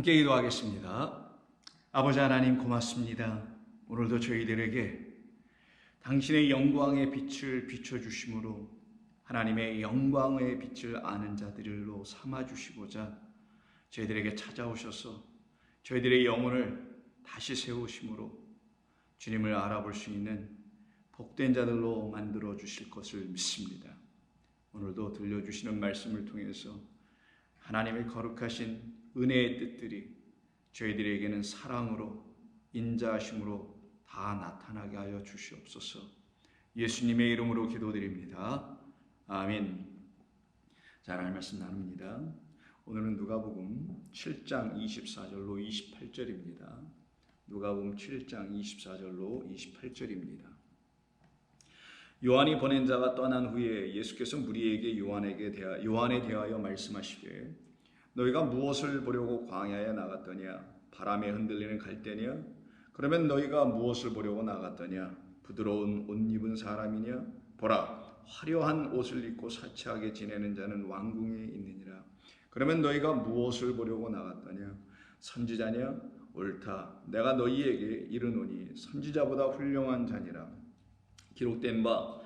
함께 기도하겠습니다. 아버지 하나님 고맙습니다. 오늘도 저희들에게 당신의 영광의 빛을 비춰주심으로 하나님의 영광의 빛을 아는 자들로 삼아주시고자 저희들에게 찾아오셔서 저희들의 영혼을 다시 세우심으로 주님을 알아볼 수 있는 복된 자들로 만들어 주실 것을 믿습니다. 오늘도 들려주시는 말씀을 통해서 하나님의 거룩하신 은혜의 뜻들이 저희들에게는 사랑으로 인자하심으로 다 나타나게 하여 주시옵소서. 예수님의 이름으로 기도드립니다. 아멘. 자, 하나님 말씀 나눕니다. 오늘은 누가복음 7장 24절로 28절입니다. 누가복음 7장 24절로 28절입니다. 요한이 보낸 자가 떠난 후에 예수께서 무리에게 요한에 대하여 말씀하시되 너희가 무엇을 보려고 광야에 나갔더냐? 바람에 흔들리는 갈대냐? 그러면 너희가 무엇을 보려고 나갔더냐? 부드러운 옷 입은 사람이냐? 보라, 화려한 옷을 입고 사치하게 지내는 자는 왕궁에 있느니라. 그러면 너희가 무엇을 보려고 나갔더냐? 선지자냐? 옳다. 내가 너희에게 이르노니 선지자보다 훌륭한 자니라. 기록된 바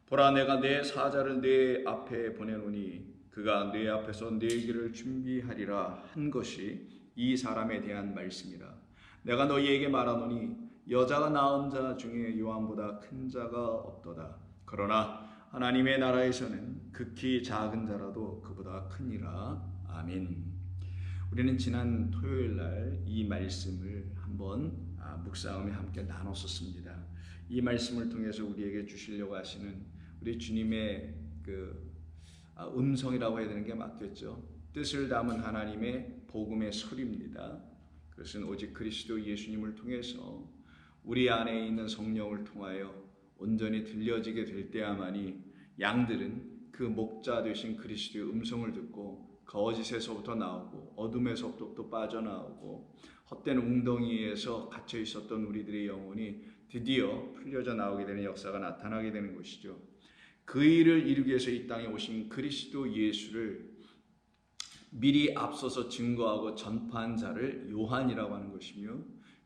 보라, 내가 내 사자를 내 앞에 보내노니 그가 내 앞에서 내 길을 준비하리라 한 것이 이 사람에 대한 말씀이라. 내가 너희에게 말하노니 여자가 낳은 자 중에 요한보다 큰 자가 없도다. 그러나 하나님의 나라에서는 극히 작은 자라도 그보다 크니라. 아멘. 우리는 지난 토요일 날 이 말씀을 한번 묵상하며 함께 나눴었습니다. 이 말씀을 통해서 우리에게 주시려고 하시는 우리 주님의 음성이라고 해야 되는 게 맞겠죠. 뜻을 담은 하나님의 복음의 소리입니다. 그것은 오직 그리스도 예수님을 통해서 우리 안에 있는 성령을 통하여 온전히 들려지게 될 때야만이 양들은 그 목자 되신 그리스도의 음성을 듣고 거짓에서부터 나오고 어둠에서부터 빠져나오고 헛된 웅덩이에서 갇혀 있었던 우리들의 영혼이 드디어 풀려져 나오게 되는 역사가 나타나게 되는 것이죠. 그 일을 이루기 위해서 이 땅에 오신 그리스도 예수를 미리 앞서서 증거하고 전파한 자를 요한이라고 하는 것이며,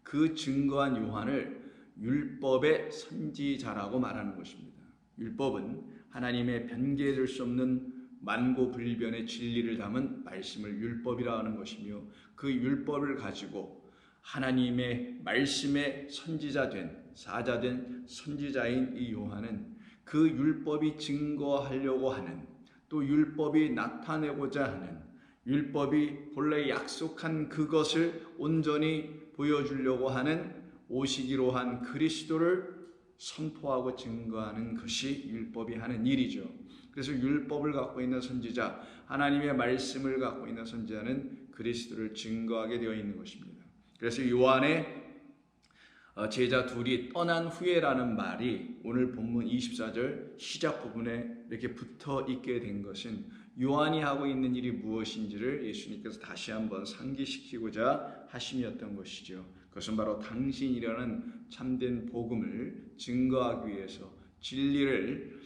그 증거한 요한을 율법의 선지자라고 말하는 것입니다. 율법은 하나님의 변개될 수 없는 만고불변의 진리를 담은 말씀을 율법이라 하는 것이며, 그 율법을 가지고 하나님의 말씀의 선지자된 사자된 선지자인 이 요한은 그 율법이 증거하려고 하는, 또 율법이 나타내고자 하는, 율법이 본래 약속한 그것을 온전히 보여주려고 하는 오시기로 한 그리스도를 선포하고 증거하는 것이 율법이 하는 일이죠. 그래서 율법을 갖고 있는 선지자, 하나님의 말씀을 갖고 있는 선지자는 그리스도를 증거하게 되어 있는 것입니다. 그래서 요한의 제자 둘이 떠난 후에라는 말이 오늘 본문 24절 시작 부분에 이렇게 붙어 있게 된 것은 요한이 하고 있는 일이 무엇인지를 예수님께서 다시 한번 상기시키고자 하심이었던 것이죠. 그것은 바로 당신이라는 참된 복음을 증거하기 위해서, 진리를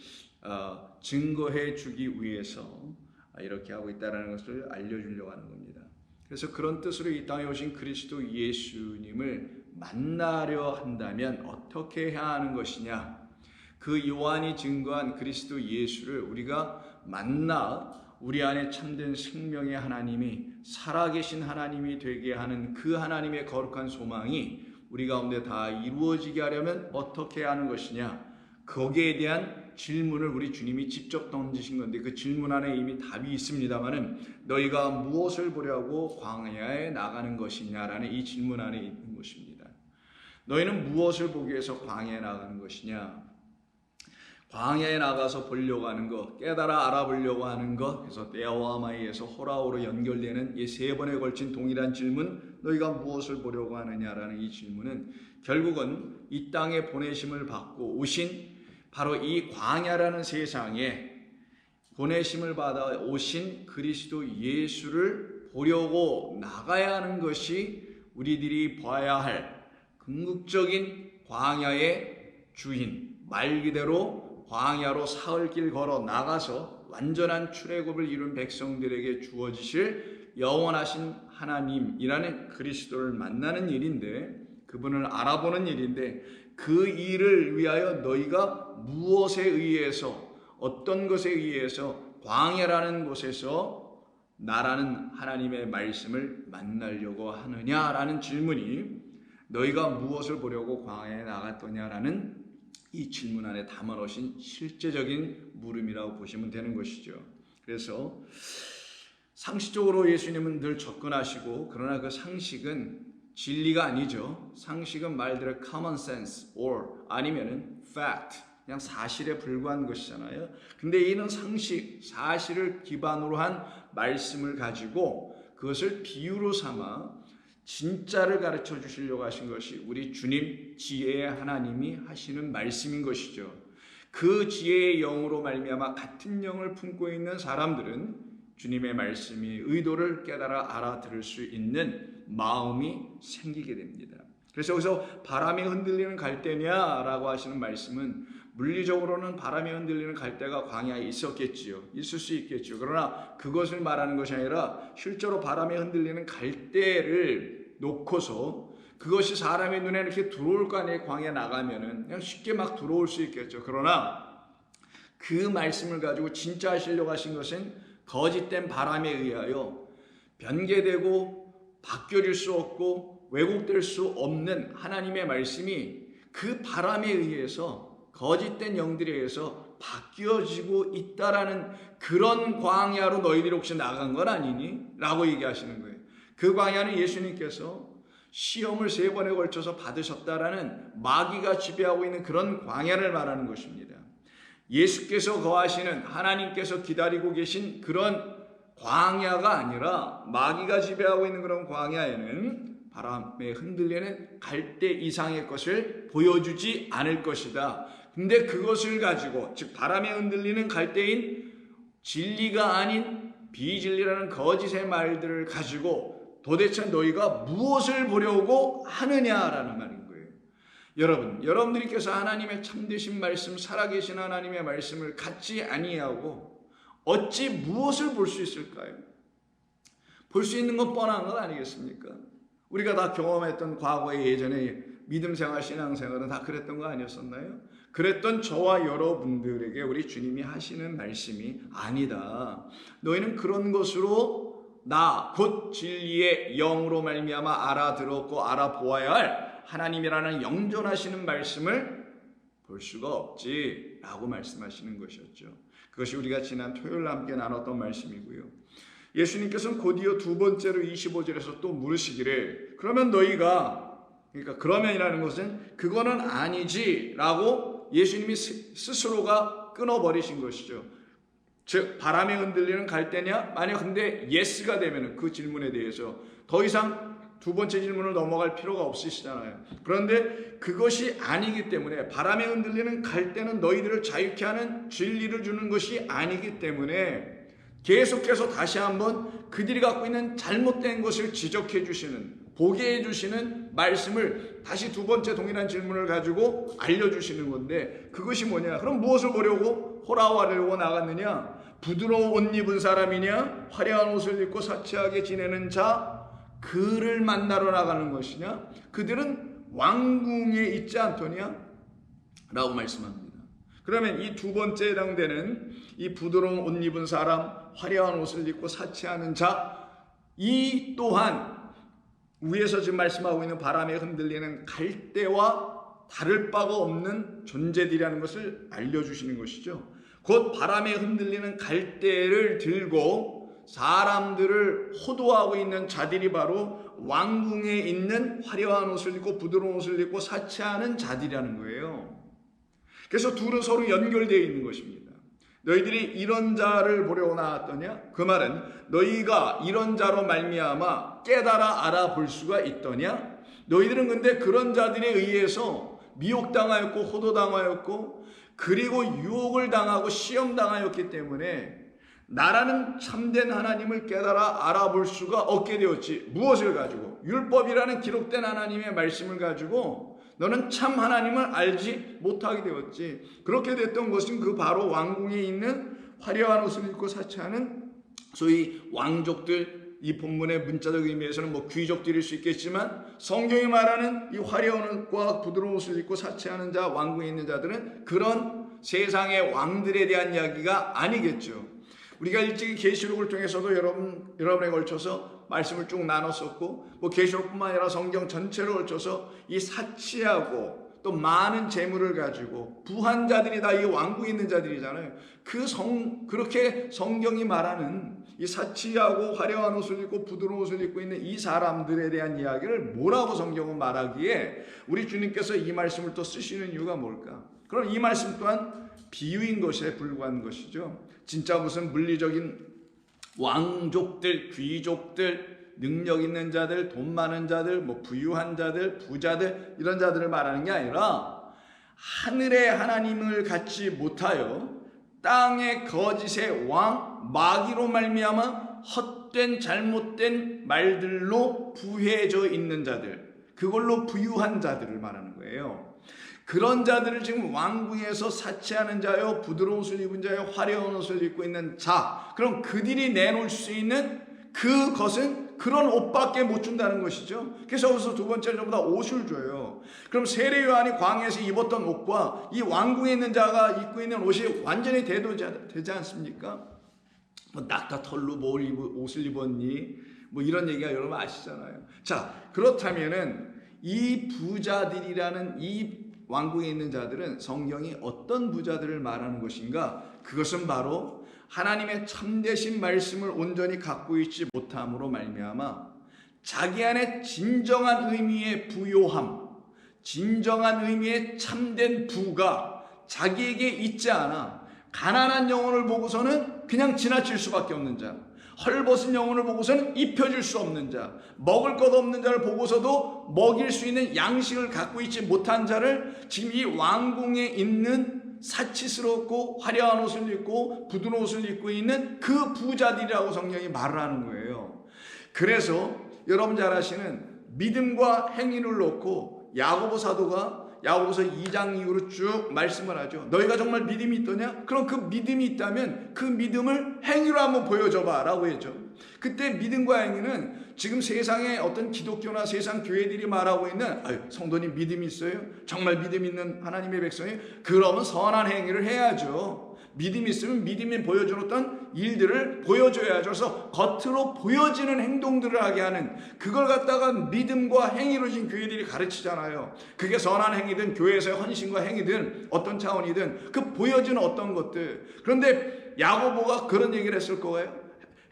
증거해 주기 위해서 이렇게 하고 있다는 것을 알려주려고 하는 겁니다. 그래서 그런 뜻으로 이 땅에 오신 그리스도 예수님을 만나려 한다면 어떻게 해야 하는 것이냐? 그 요한이 증거한 그리스도 예수를 우리가 만나 우리 안에 참된 생명의 하나님이, 살아계신 하나님이 되게 하는 그 하나님의 거룩한 소망이 우리 가운데 다 이루어지게 하려면 어떻게 해야 하는 것이냐? 거기에 대한 질문을 우리 주님이 직접 던지신 건데, 그 질문 안에 이미 답이 있습니다만은 너희가 무엇을 보려고 광야에 나가는 것이냐라는 이 질문 안에 있는 것입니다. 너희는 무엇을 보기 위해서 광야에 나가는 것이냐? 광야에 나가서 보려고 하는 것, 깨달아 알아보려고 하는 것, 그래서 데아와마이에서 호라오로 연결되는 이 세 번에 걸친 동일한 질문, 너희가 무엇을 보려고 하느냐라는 이 질문은 결국은 이 땅에 보내심을 받고 오신 바로 이 광야라는 세상에 보내심을 받아 오신 그리스도 예수를 보려고 나가야 하는 것이 우리들이 봐야 할 궁극적인 광야의 주인, 말 그대로 광야로 사흘 길 걸어 나가서 완전한 출애굽을 이룬 백성들에게 주어지실 영원하신 하나님이라는 그리스도를 만나는 일인데, 그분을 알아보는 일인데, 그 일을 위하여 너희가 무엇에 의해서, 어떤 것에 의해서 광야라는 곳에서 나라는 하나님의 말씀을 만나려고 하느냐라는 질문이, 너희가 무엇을 보려고 광야에 나갔더냐라는 이 질문 안에 담아 놓으신 실제적인 물음이라고 보시면 되는 것이죠. 그래서 상식적으로 예수님은 늘 접근하시고, 그러나 그 상식은 진리가 아니죠. 상식은 말대로 common sense or 아니면은 fact, 그냥 사실에 불과한 것이잖아요. 근데 이는 상식, 사실을 기반으로 한 말씀을 가지고 그것을 비유로 삼아 진짜를 가르쳐 주시려고 하신 것이 우리 주님 지혜의 하나님이 하시는 말씀인 것이죠. 그 지혜의 영으로 말미암아 같은 영을 품고 있는 사람들은 주님의 말씀이 의도를 깨달아 알아들을 수 있는 마음이 생기게 됩니다. 그래서 여기서 바람이 흔들리는 갈대냐라고 하시는 말씀은, 물리적으로는 바람이 흔들리는 갈대가 광야에 있었겠지요. 있을 수 있겠죠. 그러나 그것을 말하는 것이 아니라 실제로 바람이 흔들리는 갈대를 놓고서 그것이 사람의 눈에 이렇게 들어올 거 아니에요. 광야에 나가면은 그냥 쉽게 막 들어올 수 있겠죠. 그러나 그 말씀을 가지고 진짜 하시려고 하신 것은 거짓된 바람에 의하여 변개되고 바뀌어질 수 없고 왜곡될 수 없는 하나님의 말씀이 그 바람에 의해서, 거짓된 영들에 의해서 바뀌어지고 있다라는 그런 광야로 너희들이 혹시 나간 건 아니니? 라고 얘기하시는 거예요. 그 광야는 예수님께서 시험을 3번에 걸쳐서 받으셨다라는 마귀가 지배하고 있는 그런 광야를 말하는 것입니다. 예수께서 거하시는, 하나님께서 기다리고 계신 그런 광야가 아니라 마귀가 지배하고 있는 그런 광야에는 바람에 흔들리는 갈대 이상의 것을 보여주지 않을 것이다. 근데 그것을 가지고, 즉 바람에 흔들리는 갈대인 진리가 아닌 비진리라는 거짓의 말들을 가지고 도대체 너희가 무엇을 보려고 하느냐라는 말인 거예요. 여러분들께서 하나님의 참되신 말씀, 살아계신 하나님의 말씀을 갖지 아니하고 어찌 무엇을 볼 수 있을까요? 볼 수 있는 건 뻔한 것 아니겠습니까? 우리가 다 경험했던 과거의 예전에 믿음생활, 신앙생활은 다 그랬던 거 아니었었나요? 그랬던 저와 여러분들에게 우리 주님이 하시는 말씀이, 아니다, 너희는 그런 것으로 나 곧 진리의 영으로 말미암아 알아들었고 알아보아야 할 하나님이라는 영존하시는 말씀을 볼 수가 없지 라고 말씀하시는 것이었죠. 그것이 우리가 지난 토요일 함께 나눴던 말씀이고요. 예수님께서는 곧이어 2번째로 25절에서 또 물으시기를, 그러면 너희가, 그러니까 그러면이라는 것은 그거는 아니지 라고 예수님이 스스로가 끊어버리신 것이죠. 즉 바람에 흔들리는 갈대냐? 만약 근데 예스가 되면 그 질문에 대해서 더 이상 2번째 질문을 넘어갈 필요가 없으시잖아요. 그런데 그것이 아니기 때문에, 바람에 흔들리는 갈대는 너희들을 자유케 하는 진리를 주는 것이 아니기 때문에 계속해서 다시 한번 그들이 갖고 있는 잘못된 것을 지적해 주시는, 보게 해주시는 말씀을 다시 2번째 동일한 질문을 가지고 알려주시는 건데, 그것이 뭐냐? 그럼 무엇을 보려고 호라와려고 나갔느냐? 부드러운 옷 입은 사람이냐? 화려한 옷을 입고 사치하게 지내는 자, 그를 만나러 나가는 것이냐? 그들은 왕궁에 있지 않더냐? 라고 말씀합니다. 그러면 이 2번째에 해당되는 이 부드러운 옷 입은 사람, 화려한 옷을 입고 사치하는 자, 이 또한 위에서 지금 말씀하고 있는 바람에 흔들리는 갈대와 다를 바가 없는 존재들이라는 것을 알려주시는 것이죠. 곧 바람에 흔들리는 갈대를 들고 사람들을 호도하고 있는 자들이 바로 왕궁에 있는 화려한 옷을 입고 부드러운 옷을 입고 사치하는 자들이라는 거예요. 그래서 둘은 서로 연결되어 있는 것입니다. 너희들이 이런 자를 보려고 나왔더냐? 그 말은 너희가 이런 자로 말미암아 깨달아 알아볼 수가 있더냐? 너희들은 근데 그런 자들에 의해서 미혹당하였고 호도당하였고 그리고 유혹을 당하고 시험당하였기 때문에 나라는 참된 하나님을 깨달아 알아볼 수가 없게 되었지. 무엇을 가지고? 율법이라는 기록된 하나님의 말씀을 가지고 너는 참 하나님을 알지 못하게 되었지. 그렇게 됐던 것은 그 바로 왕궁에 있는 화려한 옷을 입고 사치하는 소위 왕족들, 이 본문의 문자적 의미에서는 뭐 귀족들일 수 있겠지만 성경이 말하는 이 화려한 옷과 부드러운 옷을 입고 사치하는 자, 왕궁에 있는 자들은 그런 세상의 왕들에 대한 이야기가 아니겠죠. 우리가 일찍이 계시록을 통해서도 여러분에 걸쳐서 말씀을 쭉 나눴었고, 뭐 계시록뿐만 아니라 성경 전체를 걸쳐서 이 사치하고 또 많은 재물을 가지고 부한 자들이 다 이 왕궁에 있는 자들이잖아요. 그렇게 성경이 말하는 이 사치하고 화려한 옷을 입고 부드러운 옷을 입고 있는 이 사람들에 대한 이야기를 뭐라고 성경은 말하기에 우리 주님께서 이 말씀을 또 쓰시는 이유가 뭘까? 그럼 이 말씀 또한 비유인 것에 불과한 것이죠. 진짜 무슨 물리적인 왕족들, 귀족들, 능력 있는 자들, 돈 많은 자들, 뭐 부유한 자들, 부자들 이런 자들을 말하는 게 아니라 하늘의 하나님을 갖지 못하여 땅의 거짓의 왕 마귀로 말미암아 헛된 잘못된 말들로 부해져 있는 자들, 그걸로 부유한 자들을 말하는 거예요. 그런 자들을 지금 왕궁에서 사치하는 자요, 부드러운 옷을 입은 자요, 화려한 옷을 입고 있는 자, 그럼 그들이 내놓을 수 있는 그것은 그런 옷밖에 못 준다는 것이죠. 그래서 여기서 두 번째로 전부 다 옷을 줘요. 그럼 세례 요한이 광야에서 입었던 옷과 이 왕궁에 있는 자가 입고 있는 옷이 완전히 대조되지 않습니까? 뭐 낙타 털로 옷을 입었니? 뭐 이런 얘기가 여러분 아시잖아요. 자, 그렇다면은 이 부자들이라는 이 왕궁에 있는 자들은 성경이 어떤 부자들을 말하는 것인가? 그것은 바로 하나님의 참되신 말씀을 온전히 갖고 있지 못함으로 말미암아 자기 안에 진정한 의미의 부요함, 진정한 의미의 참된 부가 자기에게 있지 않아 가난한 영혼을 보고서는 그냥 지나칠 수밖에 없는 자, 헐벗은 영혼을 보고서는 입혀줄 수 없는 자, 먹을 것 없는 자를 보고서도 먹일 수 있는 양식을 갖고 있지 못한 자를 지금 이 왕궁에 있는 사치스럽고 화려한 옷을 입고 부드러운 옷을 입고 있는 그 부자들이라고 성경이 말을 하는 거예요. 그래서 여러분 잘 아시는 믿음과 행위를 놓고 야고보 사도가 야고보서 2장 이후로 쭉 말씀을 하죠. 너희가 정말 믿음이 있더냐? 그럼 그 믿음이 있다면 그 믿음을 행위로 한번 보여줘봐 라고 했죠. 그때 믿음과 행위는 지금 세상에 어떤 기독교나 세상 교회들이 말하고 있는 성도님 믿음이 있어요? 정말 믿음 있는 하나님의 백성이? 그러면 선한 행위를 해야죠. 믿음이 있으면 믿음이 보여주었던 일들을 보여줘야죠. 그래서 겉으로 보여지는 행동들을 하게 하는 그걸 갖다가 믿음과 행위로 지금 교회들이 가르치잖아요. 그게 선한 행위든 교회에서의 헌신과 행위든 어떤 차원이든 그 보여지는 어떤 것들. 그런데 야고보가 그런 얘기를 했을 거예요?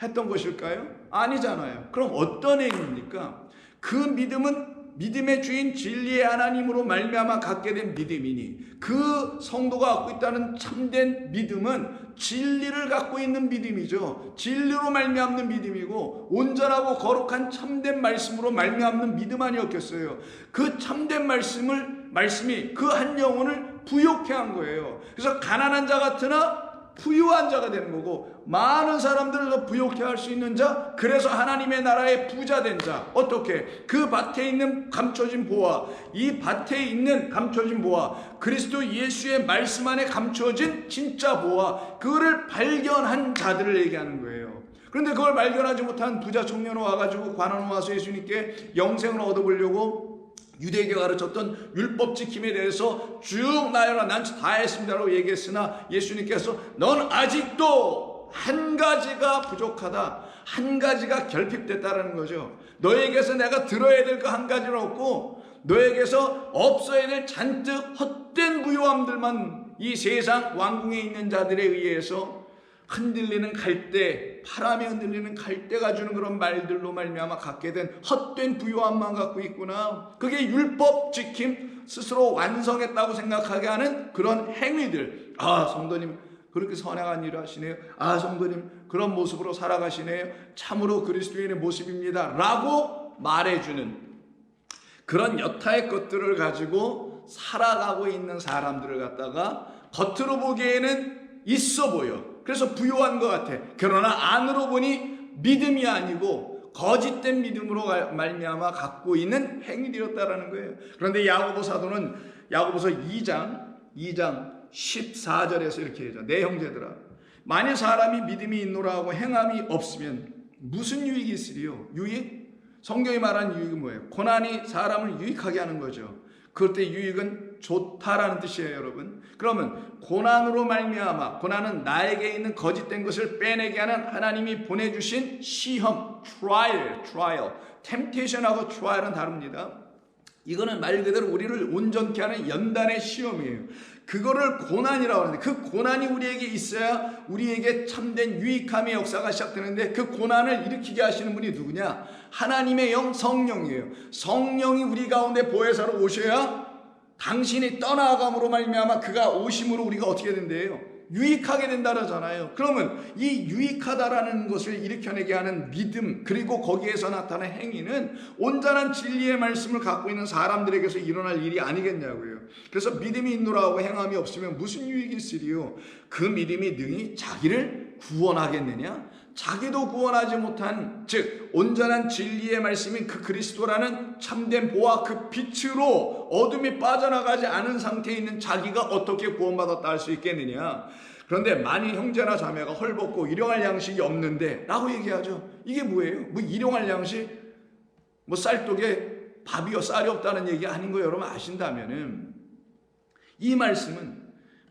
했던 것일까요? 아니잖아요. 그럼 어떤 행위입니까? 그 믿음은 믿음의 주인 진리의 하나님으로 말미암아 갖게 된 믿음이니 그 성도가 갖고 있다는 참된 믿음은 진리를 갖고 있는 믿음이죠. 진리로 말미암는 믿음이고 온전하고 거룩한 참된 말씀으로 말미암는 믿음 아니었겠어요. 그 참된 말씀이 그 한 영혼을 부욕해 한 거예요. 그래서 가난한 자 같으나 부유한 자가 되는 거고 많은 사람들을 더 부욕해 할 수 있는 자, 그래서 하나님의 나라의 부자 된 자. 어떻게? 그 밭에 있는 감춰진 보화, 이 밭에 있는 감춰진 보화, 그리스도 예수의 말씀 안에 감춰진 진짜 보화, 그거를 발견한 자들을 얘기하는 거예요. 그런데 그걸 발견하지 못한 부자 청년은 와가지고 관원은 와서 예수님께 영생을 얻어보려고 유대교가 가르쳤던 율법 지킴에 대해서 쭉 나열한 난 다 했습니다라고 얘기했으나 예수님께서 넌 아직도 한 가지가 부족하다, 한 가지가 결핍됐다라는 거죠. 너에게서 내가 들어야 될 그 한 가지는 없고 너에게서 없어야 될 잔뜩 헛된 부요함들만 이 세상 왕궁에 있는 자들에 의해서 흔들리는 갈대, 바람에 흔들리는 갈대가 주는 그런 말들로 말미암아 갖게 된 헛된 부요함만 갖고 있구나. 그게 율법 지킴, 스스로 완성했다고 생각하게 하는 그런 행위들. 아, 성도님 그렇게 선행한 일을 하시네요. 아, 성도님 그런 모습으로 살아가시네요. 참으로 그리스도인의 모습입니다 라고 말해주는 그런 여타의 것들을 가지고 살아가고 있는 사람들을 갖다가 겉으로 보기에는 있어 보여. 그래서 부요한 것 같아. 그러나 안으로 보니 믿음이 아니고 거짓된 믿음으로 말미암아 갖고 있는 행위되었다라는 거예요. 그런데 야고보 사도는 야고보서 2장 14절에서 이렇게 해요. 내 형제들아, 만일 사람이 믿음이 있노라 하고 행함이 없으면 무슨 유익이 있으리요? 유익? 성경이 말하는 유익은 뭐예요? 고난이 사람을 유익하게 하는 거죠. 그때 유익은 좋다라는 뜻이에요, 여러분. 그러면 고난으로 말미암아, 고난은 나에게 있는 거짓된 것을 빼내게 하는 하나님이 보내주신 시험, trial. temptation하고 trial은 다릅니다. 이거는 말 그대로 우리를 온전케 하는 연단의 시험이에요. 그거를 고난이라고 하는데, 그 고난이 우리에게 있어야 우리에게 참된 유익함의 역사가 시작되는데, 그 고난을 일으키게 하시는 분이 누구냐? 하나님의 영, 성령이에요. 성령이 우리 가운데 보혜사로 오셔야 당신이 떠나감으로 말미암아 그가 오심으로 우리가 어떻게 된대요? 유익하게 된다잖아요. 그러면 이 유익하다라는 것을 일으켜내게 하는 믿음, 그리고 거기에서 나타나는 행위는 온전한 진리의 말씀을 갖고 있는 사람들에게서 일어날 일이 아니겠냐고요. 그래서 믿음이 있노라고 행함이 없으면 무슨 유익이 있으리요? 그 믿음이 능히 자기를 구원하겠느냐? 자기도 구원하지 못한, 즉 온전한 진리의 말씀인 그 그리스도라는 참된 보화, 그 빛으로 어둠이 빠져나가지 않은 상태에 있는 자기가 어떻게 구원받았다 할 수 있겠느냐. 그런데 만일 형제나 자매가 헐벗고 일용할 양식이 없는데 라고 얘기하죠. 이게 뭐예요? 뭐 일용할 양식? 뭐 쌀독에 밥이요 쌀이 없다는 얘기 아닌 거 여러분 아신다면은, 이 말씀은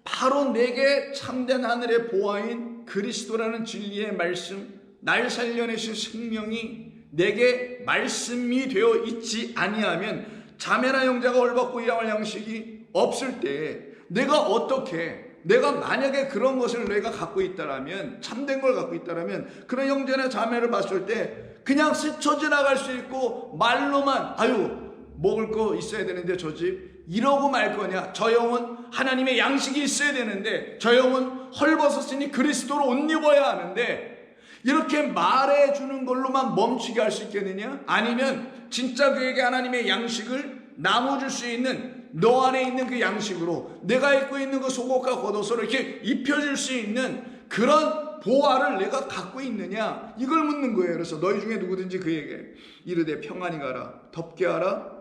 바로 내게 참된 하늘의 보화인 그리스도라는 진리의 말씀, 날 살려내신 생명이 내게 말씀이 되어 있지 아니하면, 자매나 형제가 헐벗고 일용할 양식이 없을 때 내가 만약에 그런 것을 내가 갖고 있다라면, 참된 걸 갖고 있다라면, 그런 형제나 자매를 봤을 때 그냥 스쳐 지나갈 수 있고 말로만 아유 먹을 거 있어야 되는데 저 집 이러고 말 거냐? 저 영은 하나님의 양식이 있어야 되는데, 저 영은 헐벗었으니 그리스도로 옷 입어야 하는데, 이렇게 말해주는 걸로만 멈추게 할 수 있겠느냐? 아니면 진짜 그에게 하나님의 양식을 나눠줄 수 있는, 너 안에 있는 그 양식으로 내가 입고 있는 그 속옷과 겉옷을 이렇게 입혀줄 수 있는 그런 보화를 내가 갖고 있느냐? 이걸 묻는 거예요. 그래서 너희 중에 누구든지 그에게 이르되 평안히 가라, 덥게 하라,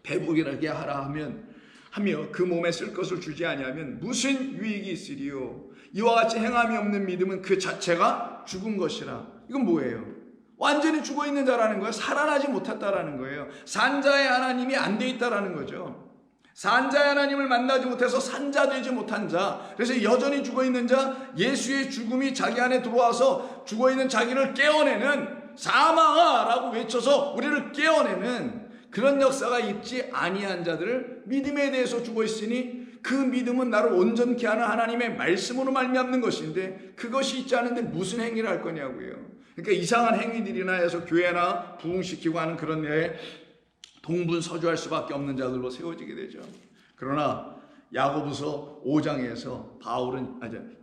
배부르게 하라 하며 그 몸에 쓸 것을 주지 아니하면 무슨 유익이 있으리요? 이와 같이 행함이 없는 믿음은 그 자체가 죽은 것이라. 이건 뭐예요? 완전히 죽어 있는 자라는 거예요. 살아나지 못했다라는 거예요. 산자의 하나님이 안 돼 있다라는 거죠. 산자의 하나님을 만나지 못해서 산자 되지 못한 자, 그래서 여전히 죽어 있는 자, 예수의 죽음이 자기 안에 들어와서 죽어 있는 자기를 깨어내는, 사망아라고 외쳐서 우리를 깨어내는 그런 역사가 있지 아니한 자들을, 믿음에 대해서 죽어 있으니 그 믿음은 나를 온전케 하는 하나님의 말씀으로 말미암는 것인데, 그것이 있지 않은데 무슨 행위를 할 거냐고요. 그러니까 이상한 행위들이나 해서 교회나 부흥시키고 하는 그런 데 동분서주할 수밖에 없는 자들로 세워지게 되죠. 그러나 야고보서 5장에서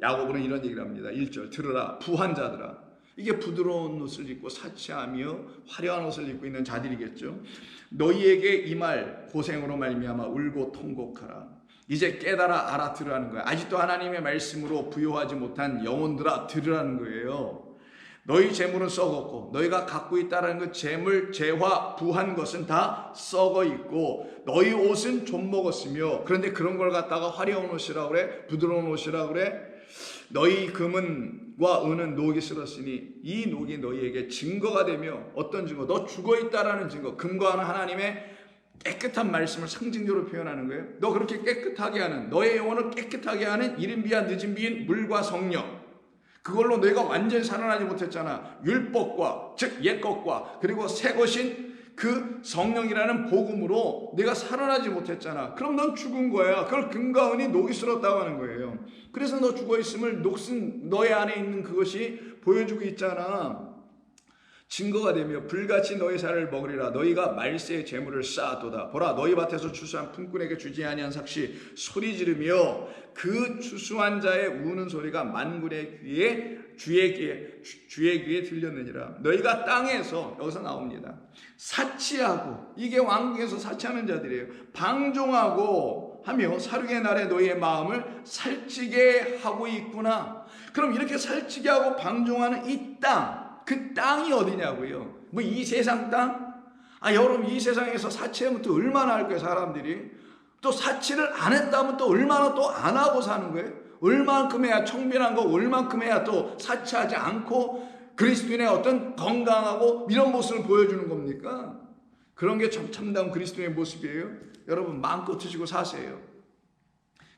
야고보는 이런 얘기를 합니다. 1절 들으라 부한 자들아. 이게 부드러운 옷을 입고 사치하며 화려한 옷을 입고 있는 자들이겠죠. 너희에게 이 말 고생으로 말미암아 울고 통곡하라. 이제 깨달아 알아들으라는 거예요. 아직도 하나님의 말씀으로 부요하지 못한 영혼들아 들으라는 거예요. 너희 재물은 썩었고 너희가 갖고 있다라는 그 재물, 재화, 부한 것은 다 썩어 있고 너희 옷은 좀 먹었으며, 그런데 그런 걸 갖다가 화려한 옷이라고 그래, 부드러운 옷이라고 그래. 너희 금은과 은은 녹이 슬었으니 이 녹이 너희에게 증거가 되며, 어떤 증거? 너 죽어 있다라는 증거. 금과 은은 하나님의 깨끗한 말씀을 상징적으로 표현하는 거예요. 너 그렇게 깨끗하게 하는, 너의 영혼을 깨끗하게 하는 이른 비와 늦은 비인 물과 성령, 그걸로 너희가 완전히 살아나지 못했잖아. 율법과, 즉 옛것과, 그리고 새 것인 그 성령이라는 복음으로 내가 살아나지 못했잖아. 그럼 넌 죽은 거야. 그걸 금과 은이 녹이 슬었다고 하는 거예요. 그래서 너 죽어 있음을 녹슨 너의 안에 있는 그것이 보여주고 있잖아. 증거가 되며 불같이 너희 살을 먹으리라. 너희가 말세의 재물을 쌓아도다. 보라, 너희 밭에서 추수한 품꾼에게 주지 아니한 삭시 소리 지르며 그 추수한 자의 우는 소리가 만군의 귀에 주의 귀에 들렸느니라. 너희가 땅에서, 여기서 나옵니다, 사치하고, 이게 왕궁에서 사치하는 자들이에요. 방종하고 하며 살육의 날에 너희의 마음을 살찌게 하고 있구나. 그럼 이렇게 살찌게 하고 방종하는 이 땅, 그 땅이 어디냐고요? 뭐 이 세상 땅? 여러분, 이 세상에서 사치하면 또 얼마나 할 거예요, 사람들이? 또 사치를 안 했다면 또 얼마나 또 안 하고 사는 거예요? 얼만큼 해야 청빈한 거, 얼만큼 해야 또 사치하지 않고 그리스도인의 어떤 건강하고 이런 모습을 보여주는 겁니까? 그런 게 참다운 그리스도인의 모습이에요? 여러분 마음껏 드시고 사세요.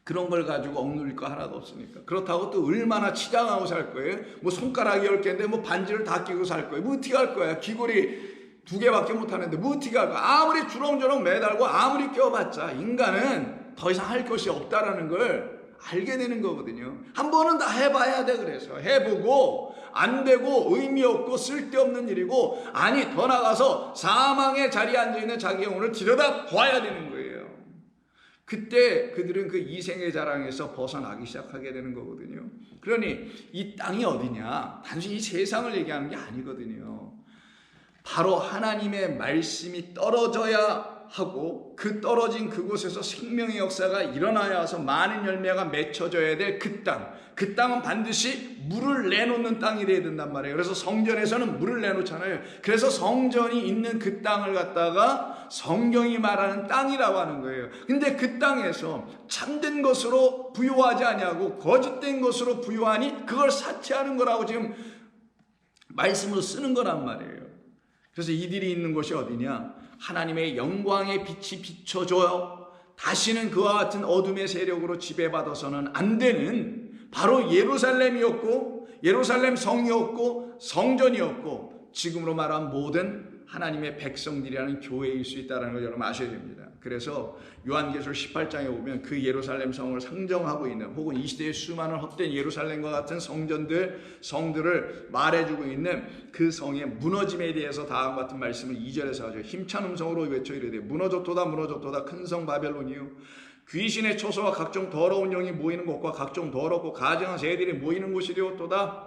그런 걸 가지고 억눌릴 거 하나도 없으니까. 그렇다고 또 얼마나 치장하고 살 거예요? 뭐 손가락이 10개인데 뭐 반지를 다 끼고 살 거예요? 뭐 어떻게 할 거야? 귀걸이 2개밖에 못 하는데 뭐 어떻게 할 거야? 아무리 주렁주렁 매달고 아무리 껴봤자 인간은 더 이상 할 것이 없다라는 걸 알게 되는 거거든요. 한 번은 다 해봐야 돼. 그래서 해보고 안 되고 의미 없고 쓸데없는 일이고, 아니 더 나가서 사망의 자리에 앉아있는 자기 영혼을 들여다 봐야 되는 거예요. 그때 그들은 그 이생의 자랑에서 벗어나기 시작하게 되는 거거든요. 그러니 이 땅이 어디냐? 단순히 이 세상을 얘기하는 게 아니거든요. 바로 하나님의 말씀이 떨어져야 하고 그 떨어진 그곳에서 생명의 역사가 일어나야 해서 많은 열매가 맺혀져야 될 그 땅. 그 땅은 반드시 물을 내놓는 땅이 돼야 된단 말이에요. 그래서 성전에서는 물을 내놓잖아요. 그래서 성전이 있는 그 땅을 갖다가 성경이 말하는 땅이라고 하는 거예요. 근데 그 땅에서 참된 것으로 부유하지 아니하고 거짓된 것으로 부유하니 그걸 사치하는 거라고 지금 말씀으로 쓰는 거란 말이에요. 그래서 이들이 있는 곳이 어디냐? 하나님의 영광의 빛이 비춰줘요. 다시는 그와 같은 어둠의 세력으로 지배받아서는 안 되는 바로 예루살렘이었고, 예루살렘 성이었고 성전이었고 지금으로 말하면 모든 하나님의 백성들이라는 교회일 수 있다는 걸 여러분 아셔야 됩니다. 그래서 요한계시록 18장에 보면 그 예루살렘 성을 상정하고 있는, 혹은 이 시대의 수많은 헛된 예루살렘과 같은 성들을 말해주고 있는 그 성의 무너짐에 대해서 다음과 같은 말씀을 2절에서 하죠. 힘찬 음성으로 외쳐 이르되 무너졌도다 무너졌도다 큰 성 바벨론이요, 귀신의 초소와 각종 더러운 영이 모이는 곳과 각종 더럽고 가증한 새들이 모이는 곳이 되었도다.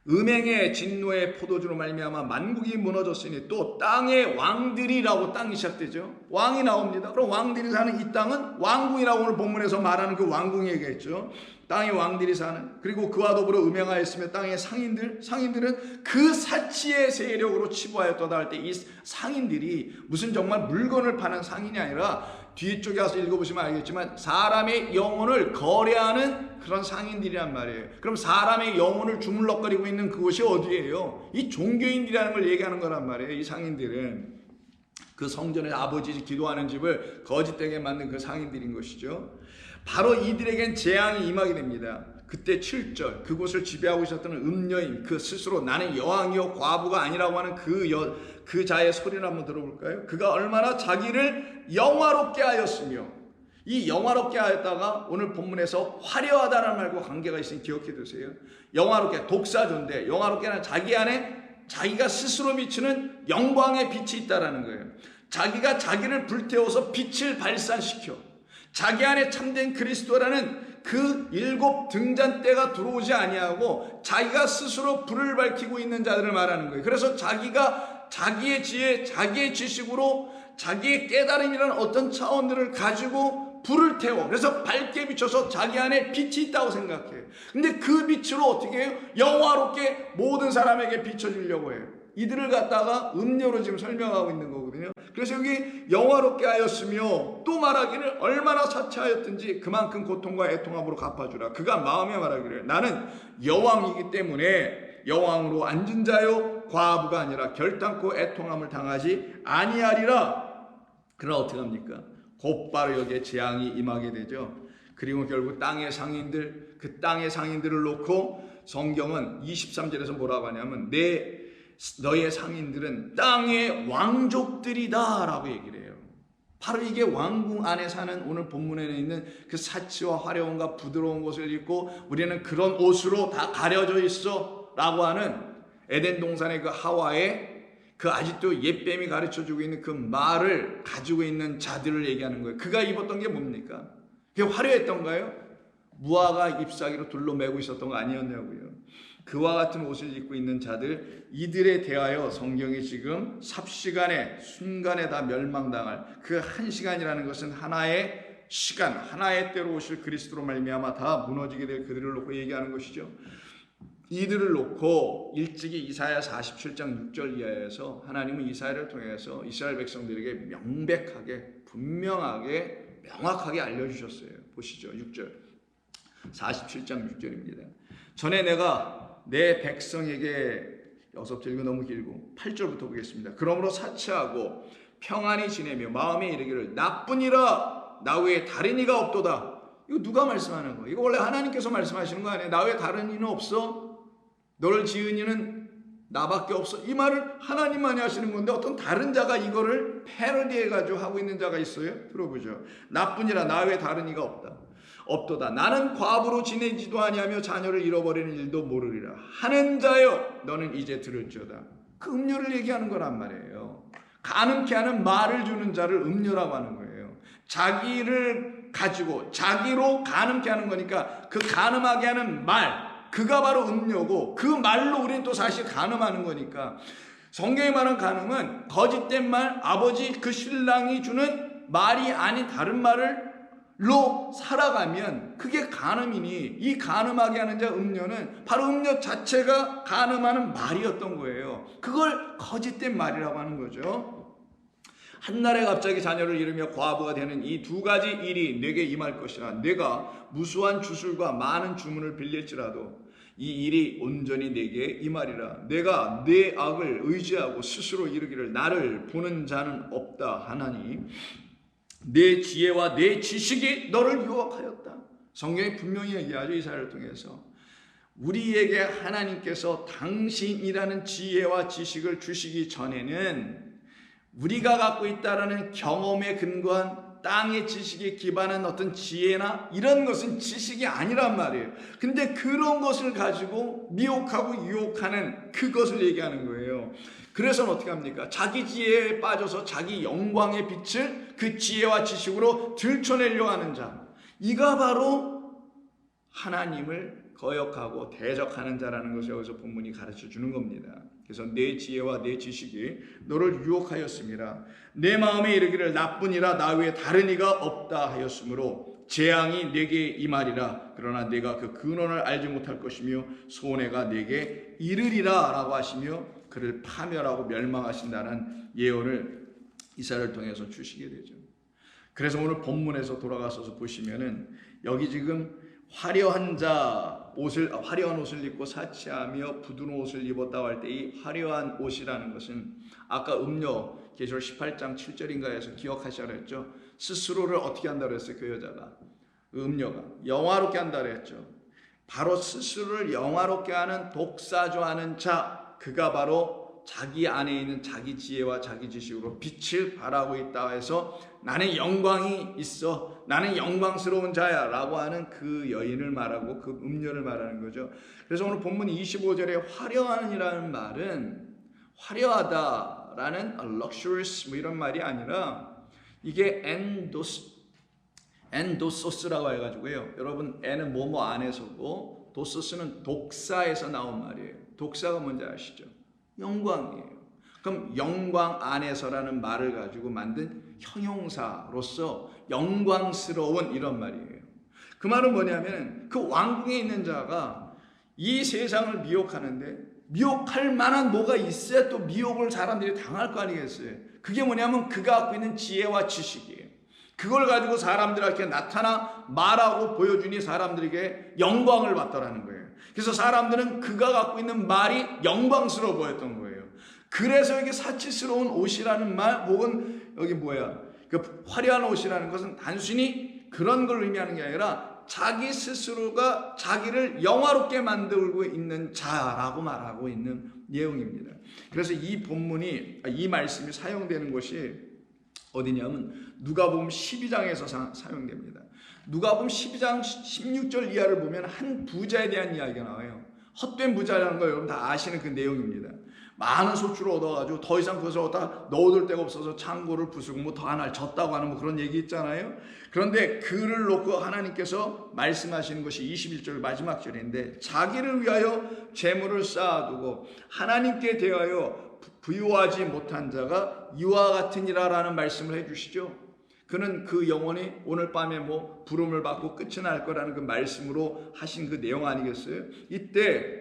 음행의 진노의 포도주로 말미암아 만국이 무너졌으니 또 땅의 왕들이라고, 땅이 시작되죠. 왕이 나옵니다. 그럼 왕들이 사는 이 땅은 왕궁이라고 오늘 본문에서 말하는 그 왕궁 얘기했죠. 땅의 왕들이 사는, 그리고 그와 더불어 음행하였으며 땅의 상인들은 그 사치의 세력으로 치부하였도다 할 때 이 상인들이 무슨 정말 물건을 파는 상인이 아니라 뒤쪽에 가서 읽어보시면 알겠지만 사람의 영혼을 거래하는 그런 상인들이란 말이에요. 그럼 사람의 영혼을 주물럭거리고 있는 그곳이 어디예요? 이 종교인들이라는 걸 얘기하는 거란 말이에요. 이 상인들은 그 성전에 아버지 기도하는 집을 거짓되게 만든 그 상인들인 것이죠. 바로 이들에겐 재앙이 임하게 됩니다. 그때 7절 그곳을 지배하고 있었던 음녀인, 그 스스로 나는 여왕이요 과부가 아니라고 하는 그 자의 소리를 한번 들어볼까요? 그가 얼마나 자기를 영화롭게 하였으며, 이 영화롭게 하였다가 오늘 본문에서 화려하다는 말과 관계가 있으니 기억해 두세요. 영화롭게, 독사조인데 영화롭게는 자기 안에 자기가 스스로 비추는 영광의 빛이 있다라는 거예요. 자기가 자기를 불태워서 빛을 발산시켜 자기 안에 참된 그리스도라는 그 7 등잔대가 들어오지 아니하고 자기가 스스로 불을 밝히고 있는 자들을 말하는 거예요. 그래서 자기가 자기의 지혜, 자기의 지식으로 자기의 깨달음이라는 어떤 차원들을 가지고 불을 태워, 그래서 밝게 비춰서 자기 안에 빛이 있다고 생각해요. 근데 그 빛으로 어떻게 해요? 영화롭게 모든 사람에게 비춰주려고 해요. 이들을 갖다가 음료로 지금 설명하고 있는 거거든요. 그래서 여기 영화롭게 하였으며 또 말하기를 얼마나 사치하였든지 그만큼 고통과 애통함으로 갚아주라. 그가 마음에 말하기를 나는 여왕이기 때문에 여왕으로 앉은 자요 과부가 아니라 결단코 애통함을 당하지 아니하리라. 그러나 어떻게 합니까? 곧바로 여기에 재앙이 임하게 되죠. 그리고 결국 땅의 상인들, 그 땅의 상인들을 놓고 성경은 23절에서 뭐라고 하냐면 너의 상인들은 땅의 왕족들이다 라고 얘기를 해요. 바로 이게 왕궁 안에 사는, 오늘 본문에 있는 그 사치와 화려함과 부드러운 것을 입고 우리는 그런 옷으로 다 가려져 있어 라고 하는 에덴 동산의 그 하와의 그 아직도 옛뱀이 가르쳐주고 있는 그 말을 가지고 있는 자들을 얘기하는 거예요. 그가 입었던 게 뭡니까? 그게 화려했던가요? 무화과 잎사귀로 둘러매고 있었던 거 아니었냐고요. 그와 같은 옷을 입고 있는 자들, 이들에 대하여 성경이 지금 삽시간에 순간에 다 멸망당할 그 한 시간이라는 것은 하나의 시간, 하나의 때로 오실 그리스도로 말미암아 다 무너지게 될 그들을 놓고 얘기하는 것이죠. 이들을 놓고 일찍이 이사야 47장 6절 이하에서 하나님은 이사야를 통해서 이스라엘 백성들에게 명백하게, 분명하게, 명확하게 알려주셨어요. 보시죠. 6절 47장 6절입니다. 전에 내가 내 백성에게 6절이고 너무 길고 8절부터 보겠습니다. 그러므로 사치하고 평안히 지내며 마음에 이르기를 나쁜 이라 나 외에 다른 이가 없도다. 이거 누가 말씀하는 거예요? 이거 원래 하나님께서 말씀하시는 거 아니에요? 나 외에 다른 이는 없어? 너를 지은 이는 나밖에 없어? 이 말을 하나님만이 하시는 건데 어떤 다른 자가 이거를 패러디해가지고 하고 있는 자가 있어요? 들어보죠. 나뿐이라 나 외에 다른 이가 없도다. 나는 과부로 지내지도 아니하며 자녀를 잃어버리는 일도 모르리라 하는 자여 너는 이제 들을지어다. 그 음료를 얘기하는 거란 말이에요. 가늠케 하는 말을 주는 자를 음료라고 하는 거예요. 자기를 가지고 자기로 가늠케 하는 거니까 그 가늠하게 하는 말, 그가 바로 음료고 그 말로 우리는 또 사실 가늠하는 거니까 성경이 말한 가늠은 거짓된 말, 아버지 그 신랑이 주는 말이 아닌 다른 말로 살아가면 그게 가늠이니 이 가늠하게 하는 자 음료는 바로 음료 자체가 가늠하는 말이었던 거예요. 그걸 거짓된 말이라고 하는 거죠. 한날에 갑자기 자녀를 잃으며 과부가 되는 이 두 가지 일이 내게 임할 것이라. 내가 무수한 주술과 많은 주문을 빌릴지라도 이 일이 온전히 내게 임하리라. 내가 내 악을 의지하고 스스로 이르기를 나를 보는 자는 없다 하나니 내 지혜와 내 지식이 너를 유혹하였다. 성경이 분명히 얘기하죠. 이사야를 통해서 우리에게 하나님께서 당신이라는 지혜와 지식을 주시기 전에는 우리가 갖고 있다라는 경험에 근거한 땅의 지식에 기반한 어떤 지혜나 이런 것은 지식이 아니란 말이에요. 근데 그런 것을 가지고 미혹하고 유혹하는 그것을 얘기하는 거예요. 그래서는 어떻게 합니까? 자기 지혜에 빠져서 자기 영광의 빛을 그 지혜와 지식으로 들춰내려고 하는 자, 이가 바로 하나님을 거역하고 대적하는 자라는 것을 여기서 본문이 가르쳐 주는 겁니다. 그래서 내 지혜와 내 지식이 너를 유혹하였음이라. 내 마음에 이르기를 나뿐이라 나 외에 다른 이가 없다 하였으므로 재앙이 내게 임하리라. 그러나 내가 그 근원을 알지 못할 것이며 손해가 내게 이르리라 라고 하시며 그를 파멸하고 멸망하신다는 예언을 이사야를 통해서 주시게 되죠. 그래서 오늘 본문에서 돌아가서 보시면은 여기 지금 화려한 옷을 입고 사치하며 부드러운 옷을 입었다고 할 때 이 화려한 옷이라는 것은 아까 음료 계시록 18장 7절인가에서 기억하시라 그랬죠. 스스로를 어떻게 한다고 했어요? 그 여자가, 그 음료가 영화롭게 한다고 했죠. 바로 스스로를 영화롭게 하는 독사조하는 자, 그가 바로 자기 안에 있는 자기 지혜와 자기 지식으로 빛을 발하고 있다 해서 나는 영광이 있어, 나는 영광스러운 자야 라고 하는 그 여인을 말하고 그 음료를 말하는 거죠. 그래서 오늘 본문 25절에 화려한이라는 말은 화려하다라는 luxurious 뭐 이런 말이 아니라 이게 엔도소스라고 해가지고요. 여러분 엔은 뭐뭐 안에서고 도소스는 독사에서 나온 말이에요. 독사가 뭔지 아시죠? 영광이에요. 그럼 영광 안에서라는 말을 가지고 만든 형용사로서 영광스러운 이런 말이에요. 그 말은 뭐냐면 그 왕궁에 있는 자가 이 세상을 미혹하는데 미혹할 만한 뭐가 있어야 또 미혹을 사람들이 당할 거 아니겠어요? 그게 뭐냐면 그가 갖고 있는 지혜와 지식이에요. 그걸 가지고 사람들에게 나타나 말하고 보여주니 사람들에게 영광을 받더라는 거예요. 그래서 사람들은 그가 갖고 있는 말이 영광스러워 보였던 거예요. 그래서 이게 사치스러운 옷이라는 말, 혹은 여기 그 화려한 옷이라는 것은 단순히 그런 걸 의미하는 게 아니라 자기 스스로가 자기를 영화롭게 만들고 있는 자라고 말하고 있는 내용입니다. 그래서 이 본문이, 이 말씀이 사용되는 것이 어디냐면 누가복음 12장에서 사용됩니다. 누가복음 12장 16절 이하를 보면 한 부자에 대한 이야기가 나와요. 헛된 부자라는 걸 여러분 다 아시는 그 내용입니다. 많은 소출을 얻어가지고 더 이상 그것을 얻다 넣어둘 데가 없어서 창고를 부수고 뭐 더 하나를 줬다고 하는 뭐 그런 얘기 있잖아요. 그런데 그를 놓고 하나님께서 말씀하시는 것이 21절 마지막 절인데 자기를 위하여 재물을 쌓아두고 하나님께 대하여 부유하지 못한 자가 이와 같으니라라는 말씀을 해주시죠. 그는 그 영혼이 오늘 밤에 뭐 부름을 받고 끝이 날 거라는 그 말씀으로 하신 그 내용 아니겠어요? 이때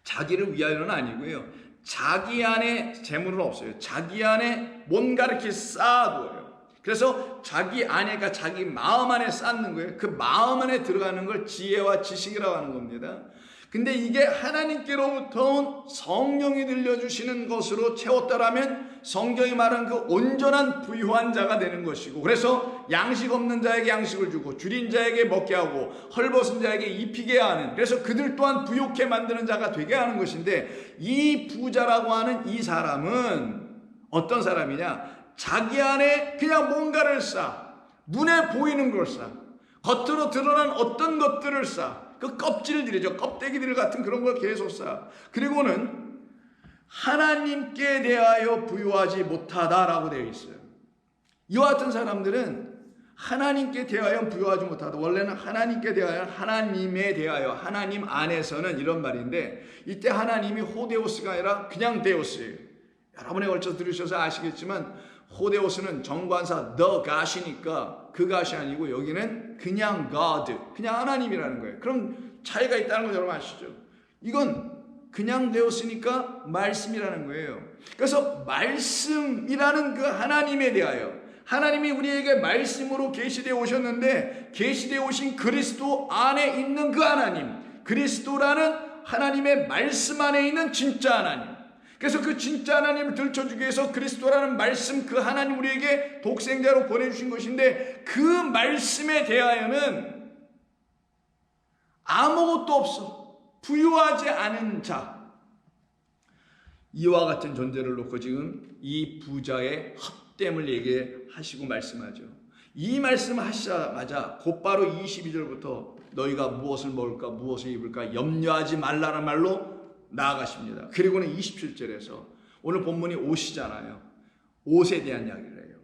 자기를 위하여는 아니고요. 자기 안에 재물은 없어요. 자기 안에 뭔가 이렇게 쌓아두어요. 그래서 자기 안에가 자기 마음 안에 쌓는 거예요. 그 마음 안에 들어가는 걸 지혜와 지식이라고 하는 겁니다. 근데 이게 하나님께로부터 온 성령이 들려주시는 것으로 채웠다라면 성경이 말한 그 온전한 부유한 자가 되는 것이고, 그래서 양식 없는 자에게 양식을 주고 줄인 자에게 먹게 하고 헐벗은 자에게 입히게 하는, 그래서 그들 또한 부욕해 만드는 자가 되게 하는 것인데, 이 부자라고 하는 이 사람은 어떤 사람이냐? 자기 안에 그냥 뭔가를 쌓아, 눈에 보이는 걸 쌓아, 겉으로 드러난 어떤 것들을 쌓아, 그 껍질들이죠. 껍데기들 같은 그런 걸 계속 쌓아. 그리고는 하나님께 대하여 부유하지 못하다라고 되어 있어요. 이와 같은 사람들은 하나님께 대하여 부유하지 못하다. 원래는 하나님께 대하여, 하나님에 대하여, 하나님 안에서는 이런 말인데, 이때 하나님이 호데오스가 아니라 그냥 데오스예요. 여러분에 걸쳐 들으셔서 아시겠지만 호데오스는 정관사 the God이니까 그 God이 아니고 여기는 그냥 God, 그냥 하나님이라는 거예요. 그럼 차이가 있다는 거 여러분 아시죠? 이건 그냥 되었으니까 말씀이라는 거예요. 그래서 말씀이라는 그 하나님에 대하여, 하나님이 우리에게 말씀으로 계시되어 오셨는데, 계시되어 오신 그리스도 안에 있는 그 하나님, 그리스도라는 하나님의 말씀 안에 있는 진짜 하나님, 그래서 그 진짜 하나님을 들춰주기 위해서 그리스도라는 말씀, 그 하나님 우리에게 독생자로 보내주신 것인데, 그 말씀에 대하여는 아무것도 없어, 부유하지 않은 자, 이와 같은 존재를 놓고 지금 이 부자의 헛됨을 얘기하시고 말씀하죠. 이 말씀을 하시자마자 곧바로 22절부터 너희가 무엇을 먹을까 무엇을 입을까 염려하지 말라는 말로 나아가십니다. 그리고는 27절에서 오늘 본문이 옷이잖아요. 옷에 대한 이야기를 해요.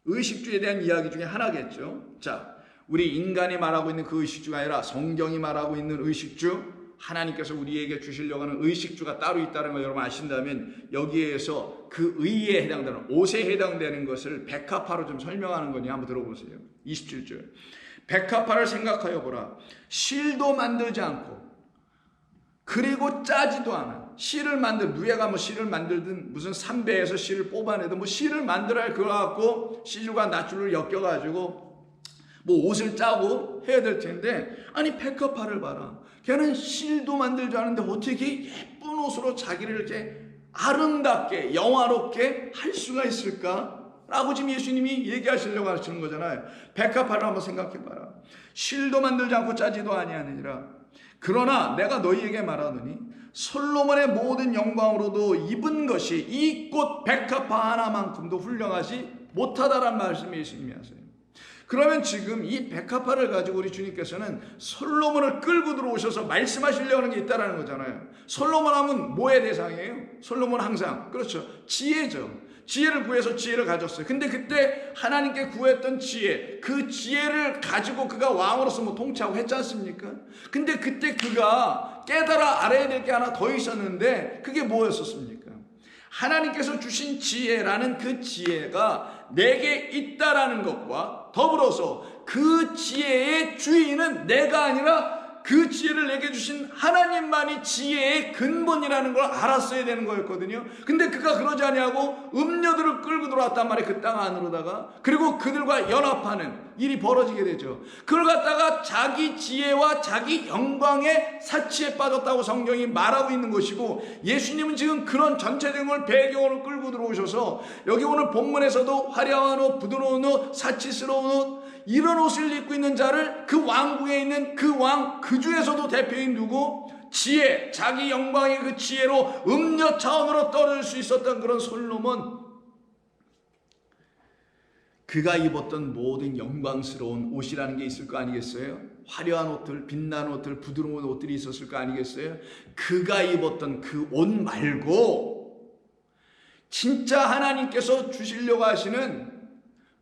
의식주에 대한 이야기 중에 하나겠죠. 자, 우리 인간이 말하고 있는 그 의식주가 아니라 성경이 말하고 있는 의식주, 하나님께서 우리에게 주시려고 하는 의식주가 따로 있다는 걸 여러분 아신다면, 여기에서 그 의에 해당되는, 옷에 해당되는 것을 백합화로 좀 설명하는 거니 한번 들어보세요. 27절. 백합화를 생각하여 보라. 실도 만들지 않고 그리고 짜지도 않아. 실을 누에가 뭐 실을 만들든 무슨 삼배에서 실을 뽑아내든 뭐 실을 만들어야 그거 갖고 시줄과 낫줄을 엮여가지고 뭐 옷을 짜고 해야 될 텐데, 아니 백합화를 봐라. 걔는 실도 만들지 않은데 어떻게 예쁜 옷으로 자기를 이렇게 아름답게 영화롭게 할 수가 있을까? 라고 지금 예수님이 얘기하시려고 하시는 거잖아요. 백합화를 한번 생각해 봐라. 실도 만들지 않고 짜지도 아니하느니라. 그러나 내가 너희에게 말하노니 솔로몬의 모든 영광으로도 입은 것이 이 꽃 백합화 하나만큼도 훌륭하지 못하다란 말씀을 예수님이 하세요. 그러면 지금 이 백합화를 가지고 우리 주님께서는 솔로몬을 끌고 들어오셔서 말씀하시려고 하는 게 있다는 거잖아요. 솔로몬 하면 뭐의 대상이에요? 솔로몬 항상, 그렇죠, 지혜죠. 지혜를 구해서 지혜를 가졌어요. 근데 그때 하나님께 구했던 지혜, 그 지혜를 가지고 그가 왕으로서 뭐 통치하고 했지 않습니까? 근데 그때 그가 깨달아 알아야 될 게 하나 더 있었는데, 그게 뭐였었습니까? 하나님께서 주신 지혜라는 그 지혜가 내게 있다라는 것과 더불어서 그 지혜의 주인은 내가 아니라 그 지혜를 내게 주신 하나님만이 지혜의 근본이라는 걸 알았어야 되는 거였거든요. 근데 그가 그러지 아니하고 음녀들을 끌고 들어왔단 말이에요. 그 땅 안으로다가. 그리고 그들과 연합하는 일이 벌어지게 되죠. 그걸 갖다가 자기 지혜와 자기 영광의 사치에 빠졌다고 성경이 말하고 있는 것이고, 예수님은 지금 그런 전체적인 걸 배경으로 끌고 들어오셔서 여기 오늘 본문에서도 화려한 옷, 부드러운 옷, 사치스러운 옷, 이런 옷을 입고 있는 자를, 그 왕궁에 있는 그 왕, 그 중에서도 대표인 누구? 지혜, 자기 영광의 그 지혜로 음녀 차원으로 떨어질 수 있었던 그런 솔로몬, 그가 입었던 모든 영광스러운 옷이라는 게 있을 거 아니겠어요? 화려한 옷들, 빛나는 옷들, 부드러운 옷들이 있었을 거 아니겠어요? 그가 입었던 그 옷 말고 진짜 하나님께서 주시려고 하시는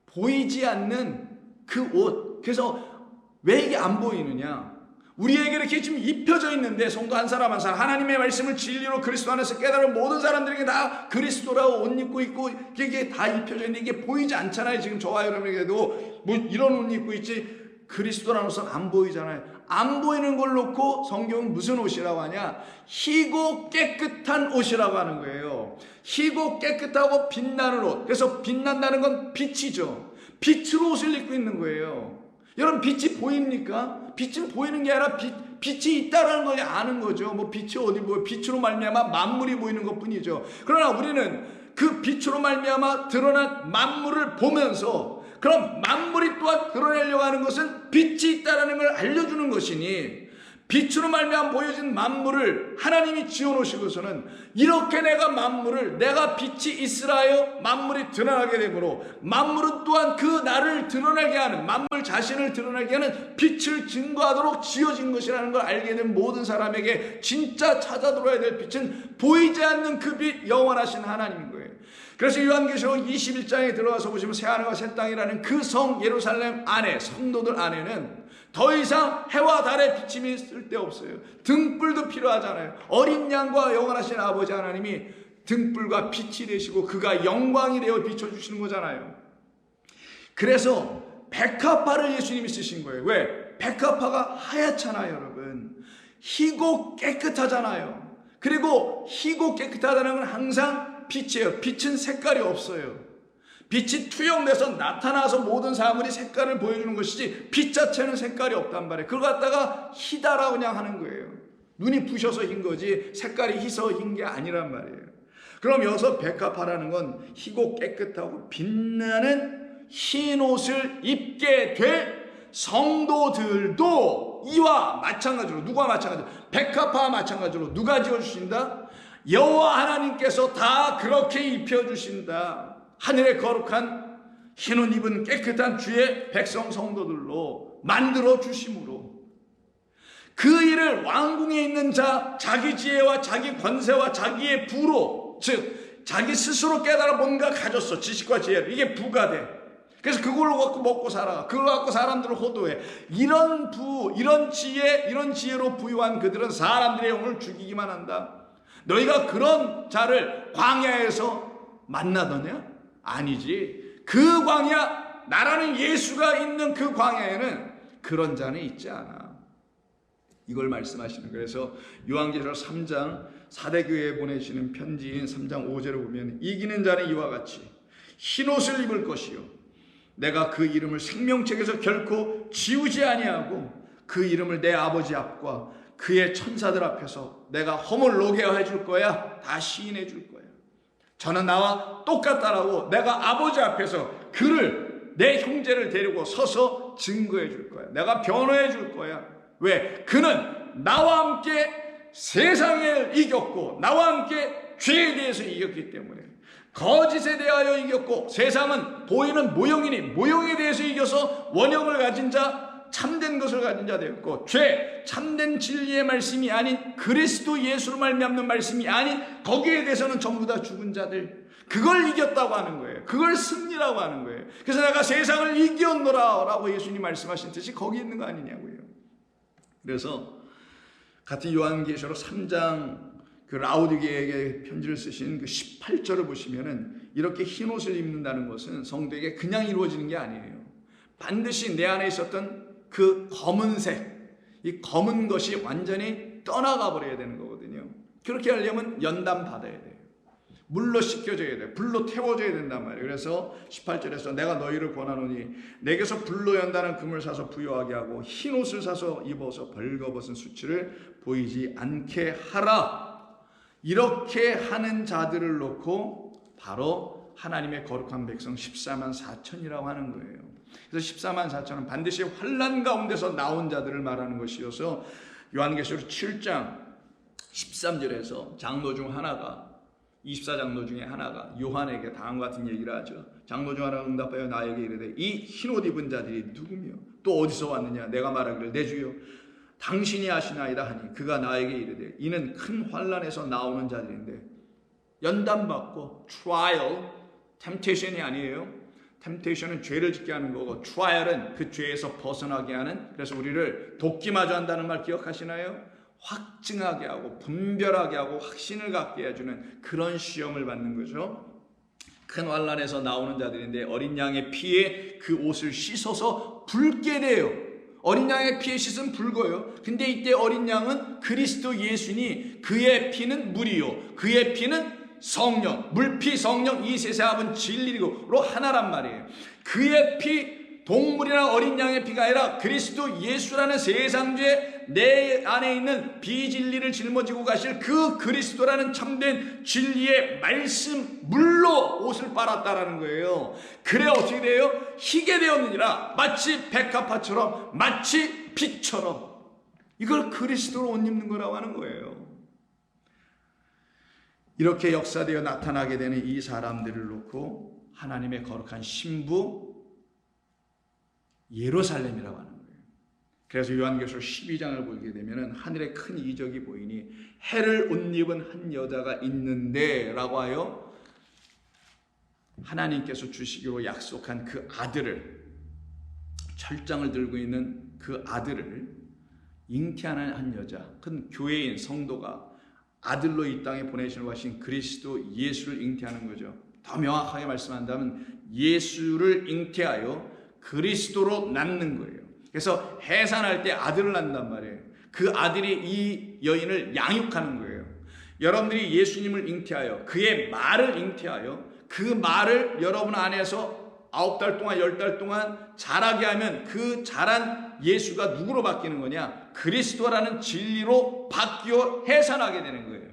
보이지 않는 그 옷. 그래서 왜 이게 안 보이느냐? 우리에게 이렇게 지금 입혀져 있는데, 성도 한 사람 한 사람 하나님의 말씀을 진리로 그리스도 안에서 깨달은 모든 사람들에게 다 그리스도라고 옷 입고 있고 이게 다 입혀져 있는데 이게 보이지 않잖아요. 지금 저와 여러분에게도 뭐 이런 옷 입고 있지 그리스도라는 옷은 안 보이잖아요. 안 보이는 걸 놓고 성경은 무슨 옷이라고 하냐? 희고 깨끗한 옷이라고 하는 거예요. 희고 깨끗하고 빛나는 옷. 그래서 빛난다는 건 빛이죠. 빛으로 옷을 입고 있는 거예요. 여러분, 빛이 보입니까? 빛은 보이는 게 아니라 빛이 있다라는 걸 아는 거죠. 뭐 빛이 어디 보여? 빛으로 말미암아 만물이 보이는 것뿐이죠. 그러나 우리는 그 빛으로 말미암아 드러난 만물을 보면서 그럼 만물이 또한 드러내려고 하는 것은 빛이 있다라는 걸 알려주는 것이니, 빛으로 말미암아 보여진 만물을 하나님이 지어놓으시고서는 이렇게 내가 빛이 있으라 하여 만물이 드러나게 되므로, 만물은 또한 그 나를 드러나게 하는, 만물 자신을 드러나게 하는 빛을 증거하도록 지어진 것이라는 걸 알게 된 모든 사람에게 진짜 찾아 들어야 될 빛은 보이지 않는 그 빛, 영원하신 하나님인 거예요. 그래서 요한계시록 21장에 들어가서 보시면 새하늘과 새 땅이라는 그 성 예루살렘 안에, 성도들 안에는 더 이상 해와 달의 비침이 쓸데없어요. 등불도 필요하잖아요. 어린 양과 영원하신 아버지 하나님이 등불과 빛이 되시고 그가 영광이 되어 비춰주시는 거잖아요. 그래서 백합화를 예수님이 쓰신 거예요. 왜? 백합화가 하얗잖아요, 여러분. 희고 깨끗하잖아요. 그리고 희고 깨끗하다는 건 항상 빛이에요. 빛은 색깔이 없어요. 빛이 투영돼서 나타나서 모든 사물이 색깔을 보여주는 것이지 빛 자체는 색깔이 없단 말이에요. 그걸 갖다가 희다라고 그냥 하는 거예요. 눈이 부셔서 흰 거지 색깔이 희서 흰 게 아니란 말이에요. 그럼 여기서 백합화라는 건 희고 깨끗하고 빛나는 흰 옷을 입게 될 성도들도 이와 마찬가지로, 누가 마찬가지로, 백합화와 마찬가지로 누가 지어주신다? 여호와 하나님께서 다 그렇게 입혀주신다. 하늘의 거룩한 흰옷 입은 깨끗한 주의 백성 성도들로 만들어 주심으로, 그 일을 왕궁에 있는 자, 자기 지혜와 자기 권세와 자기의 부로, 즉 자기 스스로 깨달아 뭔가 가졌어. 지식과 지혜를. 이게 부가 돼. 그래서 그걸로 갖고 먹고 살아. 그걸 갖고 사람들을 호도해. 이런 부, 이런 지혜, 이런 지혜로 부유한 그들은 사람들의 영을 죽이기만 한다. 너희가 그런 자를 광야에서 만나더냐? 아니지. 그 광야, 나라는 예수가 있는 그 광야에는 그런 자는 있지 않아. 이걸 말씀하시는 거예요. 그래서 요한계시록 3장 4대 교회에 보내시는 편지인 3장 5절을 보면, 이기는 자는 이와 같이 흰옷을 입을 것이요 내가 그 이름을 생명책에서 결코 지우지 아니하고 그 이름을 내 아버지 앞과 그의 천사들 앞에서 내가 허물로게 해줄 거야. 다 시인해 줄 거야. 저는 나와 똑같다라고 내가 아버지 앞에서 그를, 내 형제를 데리고 서서 증거해 줄 거야. 내가 변호해 줄 거야. 왜? 그는 나와 함께 세상을 이겼고 나와 함께 죄에 대해서 이겼기 때문에, 거짓에 대하여 이겼고, 세상은 보이는 모형이니 모형에 대해서 이겨서 원형을 가진 자, 참된 것을 가진 자 되었고, 죄, 참된 진리의 말씀이 아닌 그리스도 예수로 말미암는 말씀이 아닌 거기에 대해서는 전부 다 죽은 자들, 그걸 이겼다고 하는 거예요. 그걸 승리라고 하는 거예요. 그래서 내가 세상을 이겼노라 라고 예수님 말씀하신 뜻이 거기 있는 거 아니냐고요. 그래서 같은 요한계시록 3장 그 라우디게에게 편지를 쓰신 그 18절을 보시면은, 이렇게 흰 옷을 입는다는 것은 성도에게 그냥 이루어지는 게 아니에요. 반드시 내 안에 있었던 그 검은색, 이 검은 것이 완전히 떠나가 버려야 되는 거거든요. 그렇게 하려면 연단 받아야 돼요. 물로 씻겨져야 돼요. 불로 태워져야 된단 말이에요. 그래서 18절에서 내가 너희를 권하노니 내게서 불로 연다는 금을 사서 부요하게 하고 흰 옷을 사서 입어서 벌거벗은 수치를 보이지 않게 하라. 이렇게 하는 자들을 놓고 바로 하나님의 거룩한 백성 14만 4천이라고 하는 거예요. 그래서 14만 4천은 반드시 환난 가운데서 나온 자들을 말하는 것이어서, 요한계시록 7장 13절에서 장로 중 하나가, 24장로 중에 하나가 요한에게 다음과 같은 얘기를 하죠. 장로 중 하나가 응답하여 나에게 이르되 이 흰옷 입은 자들이 누구며 또 어디서 왔느냐? 내가 말하기를 내 주여 당신이 아시나이다 하니, 그가 나에게 이르되 이는 큰 환난에서 나오는 자들인데, 연단받고, trial, temptation이 아니에요. 템테이션은 죄를 짓게 하는 거고, 트라이얼은 그 죄에서 벗어나게 하는, 그래서 우리를 돕기마저 한다는 말 기억하시나요? 확증하게 하고 분별하게 하고 확신을 갖게 해주는 그런 시험을 받는 거죠. 큰 환난에서 나오는 자들인데, 어린 양의 피에 그 옷을 씻어서 붉게 돼요. 어린 양의 피에 씻으면 붉어요. 근데 이때 어린 양은 그리스도 예수니 그의 피는 물이요 그의 피는 성령, 물피 성령 이 세 사합은 진리로 하나란 말이에요. 그의 피, 동물이나 어린 양의 피가 아니라 그리스도 예수라는 세상죄 내 안에 있는 비진리를 짊어지고 가실 그 그리스도라는 참된 진리의 말씀 물로 옷을 빨았다라는 거예요. 그래 어떻게 돼요? 희게 되었느니라. 마치 백합화처럼, 마치 빛처럼. 이걸 그리스도로 옷 입는 거라고 하는 거예요. 이렇게 역사되어 나타나게 되는 이 사람들을 놓고 하나님의 거룩한 신부 예루살렘이라고 하는 거예요. 그래서 요한계시록 12장을 보게 되면 하늘에 큰 이적이 보이니 해를 옷 입은 한 여자가 있는데 라고 하여 하나님께서 주시기로 약속한 그 아들을, 철장을 들고 있는 그 아들을 잉태하는 한 여자, 큰 교회인 성도가 아들로 이 땅에 보내시는 것인 그리스도 예수를 잉태하는 거죠. 더 명확하게 말씀한다면 예수를 잉태하여 그리스도로 낳는 거예요. 그래서 해산할 때 아들을 낳는단 말이에요. 그 아들이 이 여인을 양육하는 거예요. 여러분들이 예수님을 잉태하여 그의 말을 잉태하여 그 말을 여러분 안에서 9달 동안 10달 동안 자라게 하면 그 자란 예수가 누구로 바뀌는 거냐? 그리스도라는 진리로 바뀌어 해산하게 되는 거예요.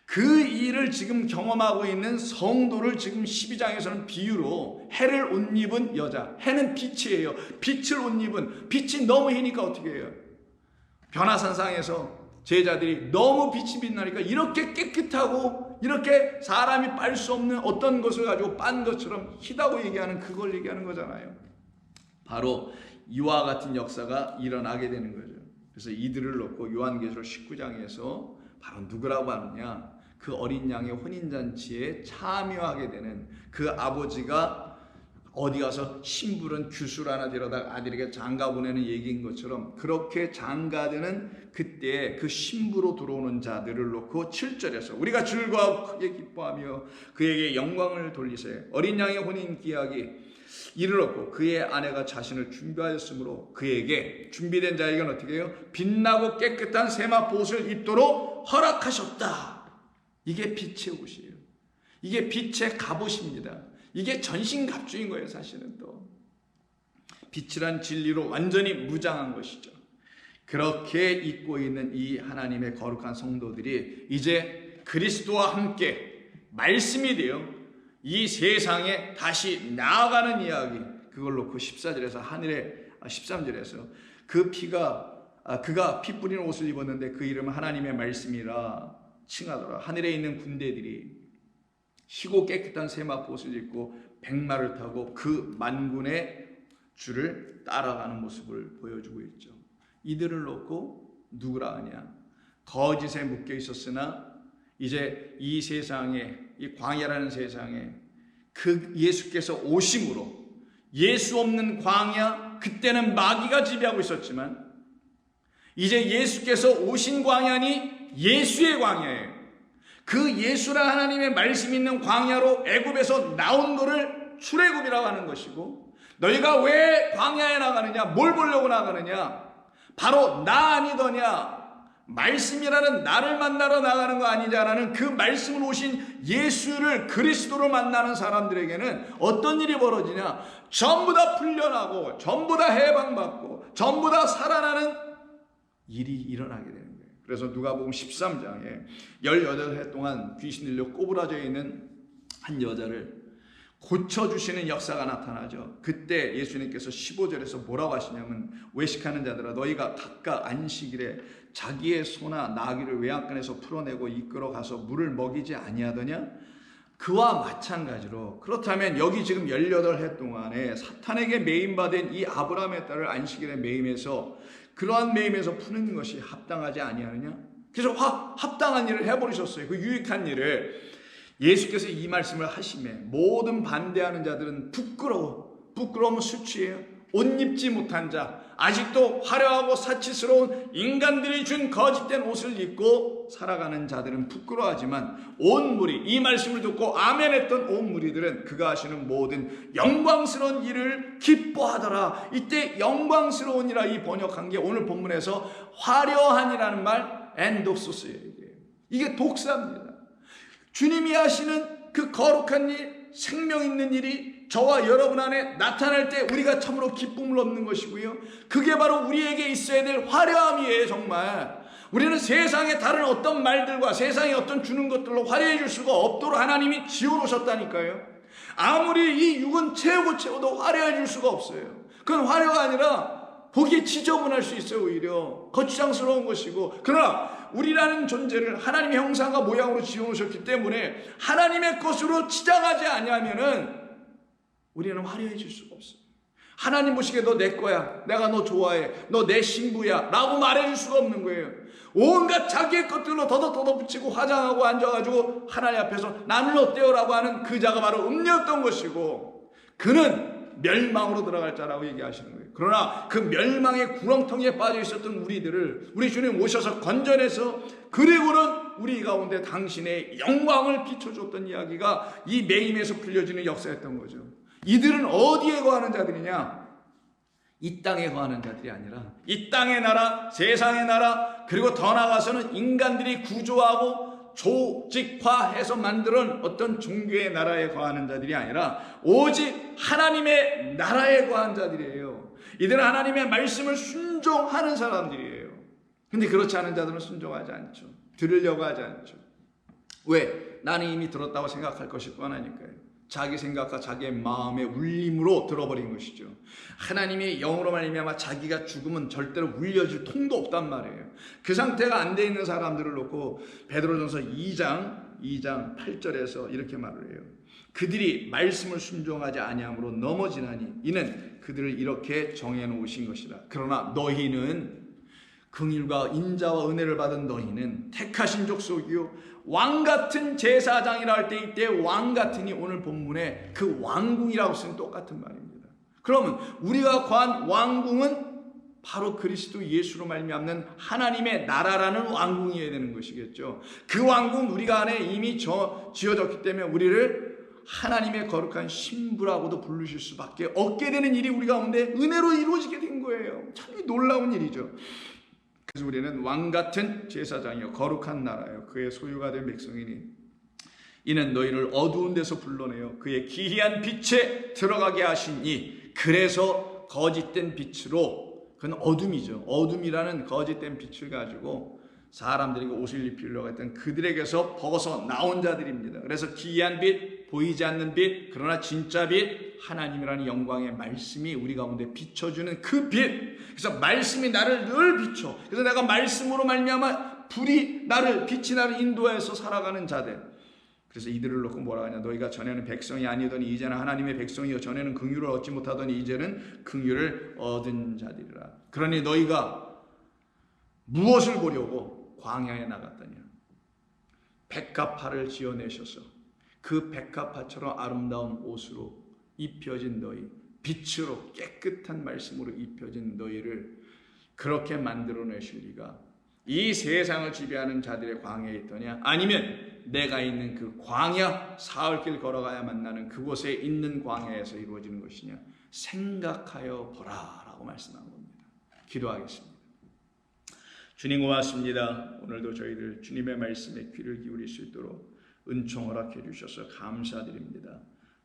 그 일을 지금 경험하고 있는 성도를 지금 12장에서는 비유로 해를 옷 입은 여자, 해는 빛이에요. 빛을 옷 입은, 빛이 너무 희니까 어떻게 해요? 변화산상에서 제자들이 너무 빛이 빛나니까 이렇게 깨끗하고 이렇게 사람이 빨 수 없는 어떤 것을 가지고 빤 것처럼 희다고 얘기하는 그걸 얘기하는 거잖아요. 바로 이와 같은 역사가 일어나게 되는 거죠. 그래서 이들을 놓고 요한계시록 19장에서 바로 누구라고 하느냐? 그 어린 양의 혼인잔치에 참여하게 되는 그 아버지가 어디 가서 신부른 규술 하나 데려다가 아들에게 장가 보내는 얘기인 것처럼 그렇게 장가드는 그때 그 신부로 들어오는 자들을 놓고 7절에서 우리가 즐거워 크게 기뻐하며 그에게 영광을 돌리세. 어린 양의 혼인 기약이 이르렀고 그의 아내가 자신을 준비하였으므로 그에게 준비된 자에게는 어떻게 해요? 빛나고 깨끗한 세마포 옷을 입도록 허락하셨다. 이게 빛의 옷이에요. 이게 빛의 갑옷입니다. 이게 전신갑주인 거예요. 사실은 또 빛이란 진리로 완전히 무장한 것이죠. 그렇게 입고 있는 이 하나님의 거룩한 성도들이 이제 그리스도와 함께 말씀이 되어 이 세상에 다시 나아가는 이야기, 그걸 놓고 14절에서 하늘에 13절에서 그 그가 피 뿌리는 옷을 입었는데 그 이름은 하나님의 말씀이라 칭하더라. 하늘에 있는 군대들이 희고 깨끗한 세마포 옷을 입고 백마를 타고 그 만군의 주를 따라가는 모습을 보여주고 있죠. 이들을 놓고 누구라 하냐? 거짓에 묶여 있었으나 이제 이 세상에, 이 광야라는 세상에 그 예수께서 오심으로 예수 없는 광야, 그때는 마귀가 지배하고 있었지만 이제 예수께서 오신 광야니 예수의 광야예요. 그 예수라 하나님의 말씀 있는 광야로 애굽에서 나온 거를 출애굽이라고 하는 것이고, 너희가 왜 광야에 나가느냐? 뭘 보려고 나가느냐? 바로 나 아니더냐? 말씀이라는 나를 만나러 나가는 거 아니냐라는 그 말씀을 오신 예수를, 그리스도를 만나는 사람들에게는 어떤 일이 벌어지냐? 전부 다 풀려나고 전부 다 해방받고 전부 다 살아나는 일이 일어나게 되는 거예요. 그래서 누가복음 13장에 18해 동안 귀신 들려 꼬부라져 있는 한 여자를 고쳐주시는 역사가 나타나죠. 그때 예수님께서 15절에서 뭐라고 하시냐면, 외식하는 자들아 너희가 각각 안식일에 자기의 소나 나귀를 외양간에서 풀어내고 이끌어 가서 물을 먹이지 아니하더냐? 그와 마찬가지로, 그렇다면 여기 지금 18해 동안에 사탄에게 매임받은 이 아브라함의 딸을 안식일에 매임해서 그러한 매임에서 푸는 것이 합당하지 아니하느냐? 그래서 합당한 일을 해버리셨어요. 그 유익한 일을. 예수께서 이 말씀을 하시매 모든 반대하는 자들은 부끄러움은 수치예요. 옷 입지 못한 자, 아직도 화려하고 사치스러운 인간들이 준 거짓된 옷을 입고 살아가는 자들은 부끄러워하지만 온 무리, 이 말씀을 듣고 아멘했던 온 무리들은 그가 하시는 모든 영광스러운 일을 기뻐하더라. 이때 영광스러운이라 이 번역한 게 오늘 본문에서 화려한이라는 말 엔도소스예요. 이게 독사입니다. 주님이 하시는 그 거룩한 일, 생명 있는 일이 저와 여러분 안에 나타날 때 우리가 참으로 기쁨을 얻는 것이고요. 그게 바로 우리에게 있어야 될 화려함이에요. 정말 우리는 세상의 다른 어떤 말들과 세상의 어떤 주는 것들로 화려해 줄 수가 없도록 하나님이 지어놓으셨다니까요. 아무리 이 육은 채워도 화려해 줄 수가 없어요. 그건 화려가 아니라 보기에 지저분할 수 있어요. 오히려 거추장스러운 것이고, 그러나 우리라는 존재를 하나님의 형상과 모양으로 지어놓으셨기 때문에 하나님의 것으로 치장하지 아니하면은 우리는 화려해질 수가 없어요. 하나님 보시기에 너 내 거야, 내가 너 좋아해, 너 내 신부야 라고 말해줄 수가 없는 거예요. 온갖 자기의 것들로 더덕더덕 붙이고 화장하고 앉아가지고 하나님 앞에서 나는 어때요? 라고 하는 그 자가 바로 음녀였던 것이고, 그는 멸망으로 들어갈 자라고 얘기하시는 거예요. 그러나 그 멸망의 구렁텅이에 빠져 있었던 우리들을 우리 주님 오셔서 건져내서, 그리고는 우리 가운데 당신의 영광을 비춰줬던 이야기가 이 매임에서 풀려지는 역사였던 거죠. 이들은 어디에 거하는 자들이냐? 이 땅에 거하는 자들이 아니라 이 땅의 나라, 세상의 나라, 그리고 더 나아가서는 인간들이 구조하고 조직화해서 만드는 어떤 종교의 나라에 거하는 자들이 아니라 오직 하나님의 나라에 거한 자들이에요. 이들은 하나님의 말씀을 순종하는 사람들이에요. 근데 그렇지 않은 자들은 순종하지 않죠. 들으려고 하지 않죠. 왜? 나는 이미 들었다고 생각할 것이 뻔하니까요. 자기 생각과 자기의 마음의 울림으로 들어버린 것이죠. 하나님의 영으로 말미암아 자기가 죽으면 절대로 울려질 통도 없단 말이에요. 그 상태가 안 돼 있는 사람들을 놓고 베드로전서 2장 8절에서 이렇게 말을 해요. 그들이 말씀을 순종하지 아니함으로 넘어지나니 이는 그들을 이렇게 정해놓으신 것이라. 그러나 너희는, 긍휼과 인자와 은혜를 받은 너희는 택하신 족속이요 왕같은 제사장이라 할 때 이때 왕같으니 오늘 본문에 그 왕궁이라고 쓰는 똑같은 말입니다. 그러면 우리가 거한 왕궁은 바로 그리스도 예수로 말미암는 하나님의 나라라는 왕궁이어야 되는 것이겠죠. 그 왕궁 우리가 안에 이미 지어졌기 때문에 우리를 하나님의 거룩한 신부라고도 부르실 수밖에 없게 되는 일이 우리 가운데 은혜로 이루어지게 된 거예요. 참 놀라운 일이죠. 그래서 우리는 왕같은 제사장이요 거룩한 나라요 그의 소유가 된 백성이니 이는 너희를 어두운 데서 불러내어 그의 기이한 빛에 들어가게 하시니, 그래서 거짓된 빛으로, 그건 어둠이죠. 어둠이라는 거짓된 빛을 가지고 사람들에게 옷을 입히려고 했던 그들에게서 벗어 나온 자들입니다. 그래서 기이한 빛, 보이지 않는 빛, 그러나 진짜 빛, 하나님이라는 영광의 말씀이 우리 가운데 비춰주는 그 빛. 그래서 말씀이 나를 늘 비춰. 그래서 내가 말씀으로 말미암아 빛이 나를 인도해서 살아가는 자들. 그래서 이들을 놓고 뭐라 하냐? 너희가 전에는 백성이 아니더니 이제는 하나님의 백성이요 전에는 긍휼을 얻지 못하더니 이제는 긍휼을 얻은 자들이라. 그러니 너희가 무엇을 보려고 광야에 나갔더냐? 백합화를 지어내셔서 그 백합화처럼 아름다운 옷으로 입혀진 너희, 빛으로 깨끗한 말씀으로 입혀진 너희를 그렇게 만들어내실 리가 이 세상을 지배하는 자들의 광야에 있더냐? 아니면 내가 있는 그 광야, 사흘길 걸어가야 만나는 그곳에 있는 광야에서 이루어지는 것이냐? 생각하여 보라 라고 말씀한 겁니다. 기도하겠습니다. 주님 고맙습니다. 오늘도 저희들 주님의 말씀에 귀를 기울일 수 있도록 은총 허락해 주셔서 감사드립니다.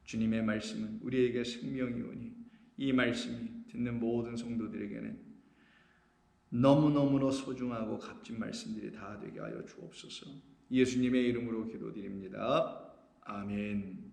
주님의 말씀은 우리에게 생명이오니 이 말씀이 듣는 모든 성도들에게는 너무너무나 소중하고 값진 말씀들이 다 되게 하여 주옵소서. 예수님의 이름으로 기도드립니다. 아멘.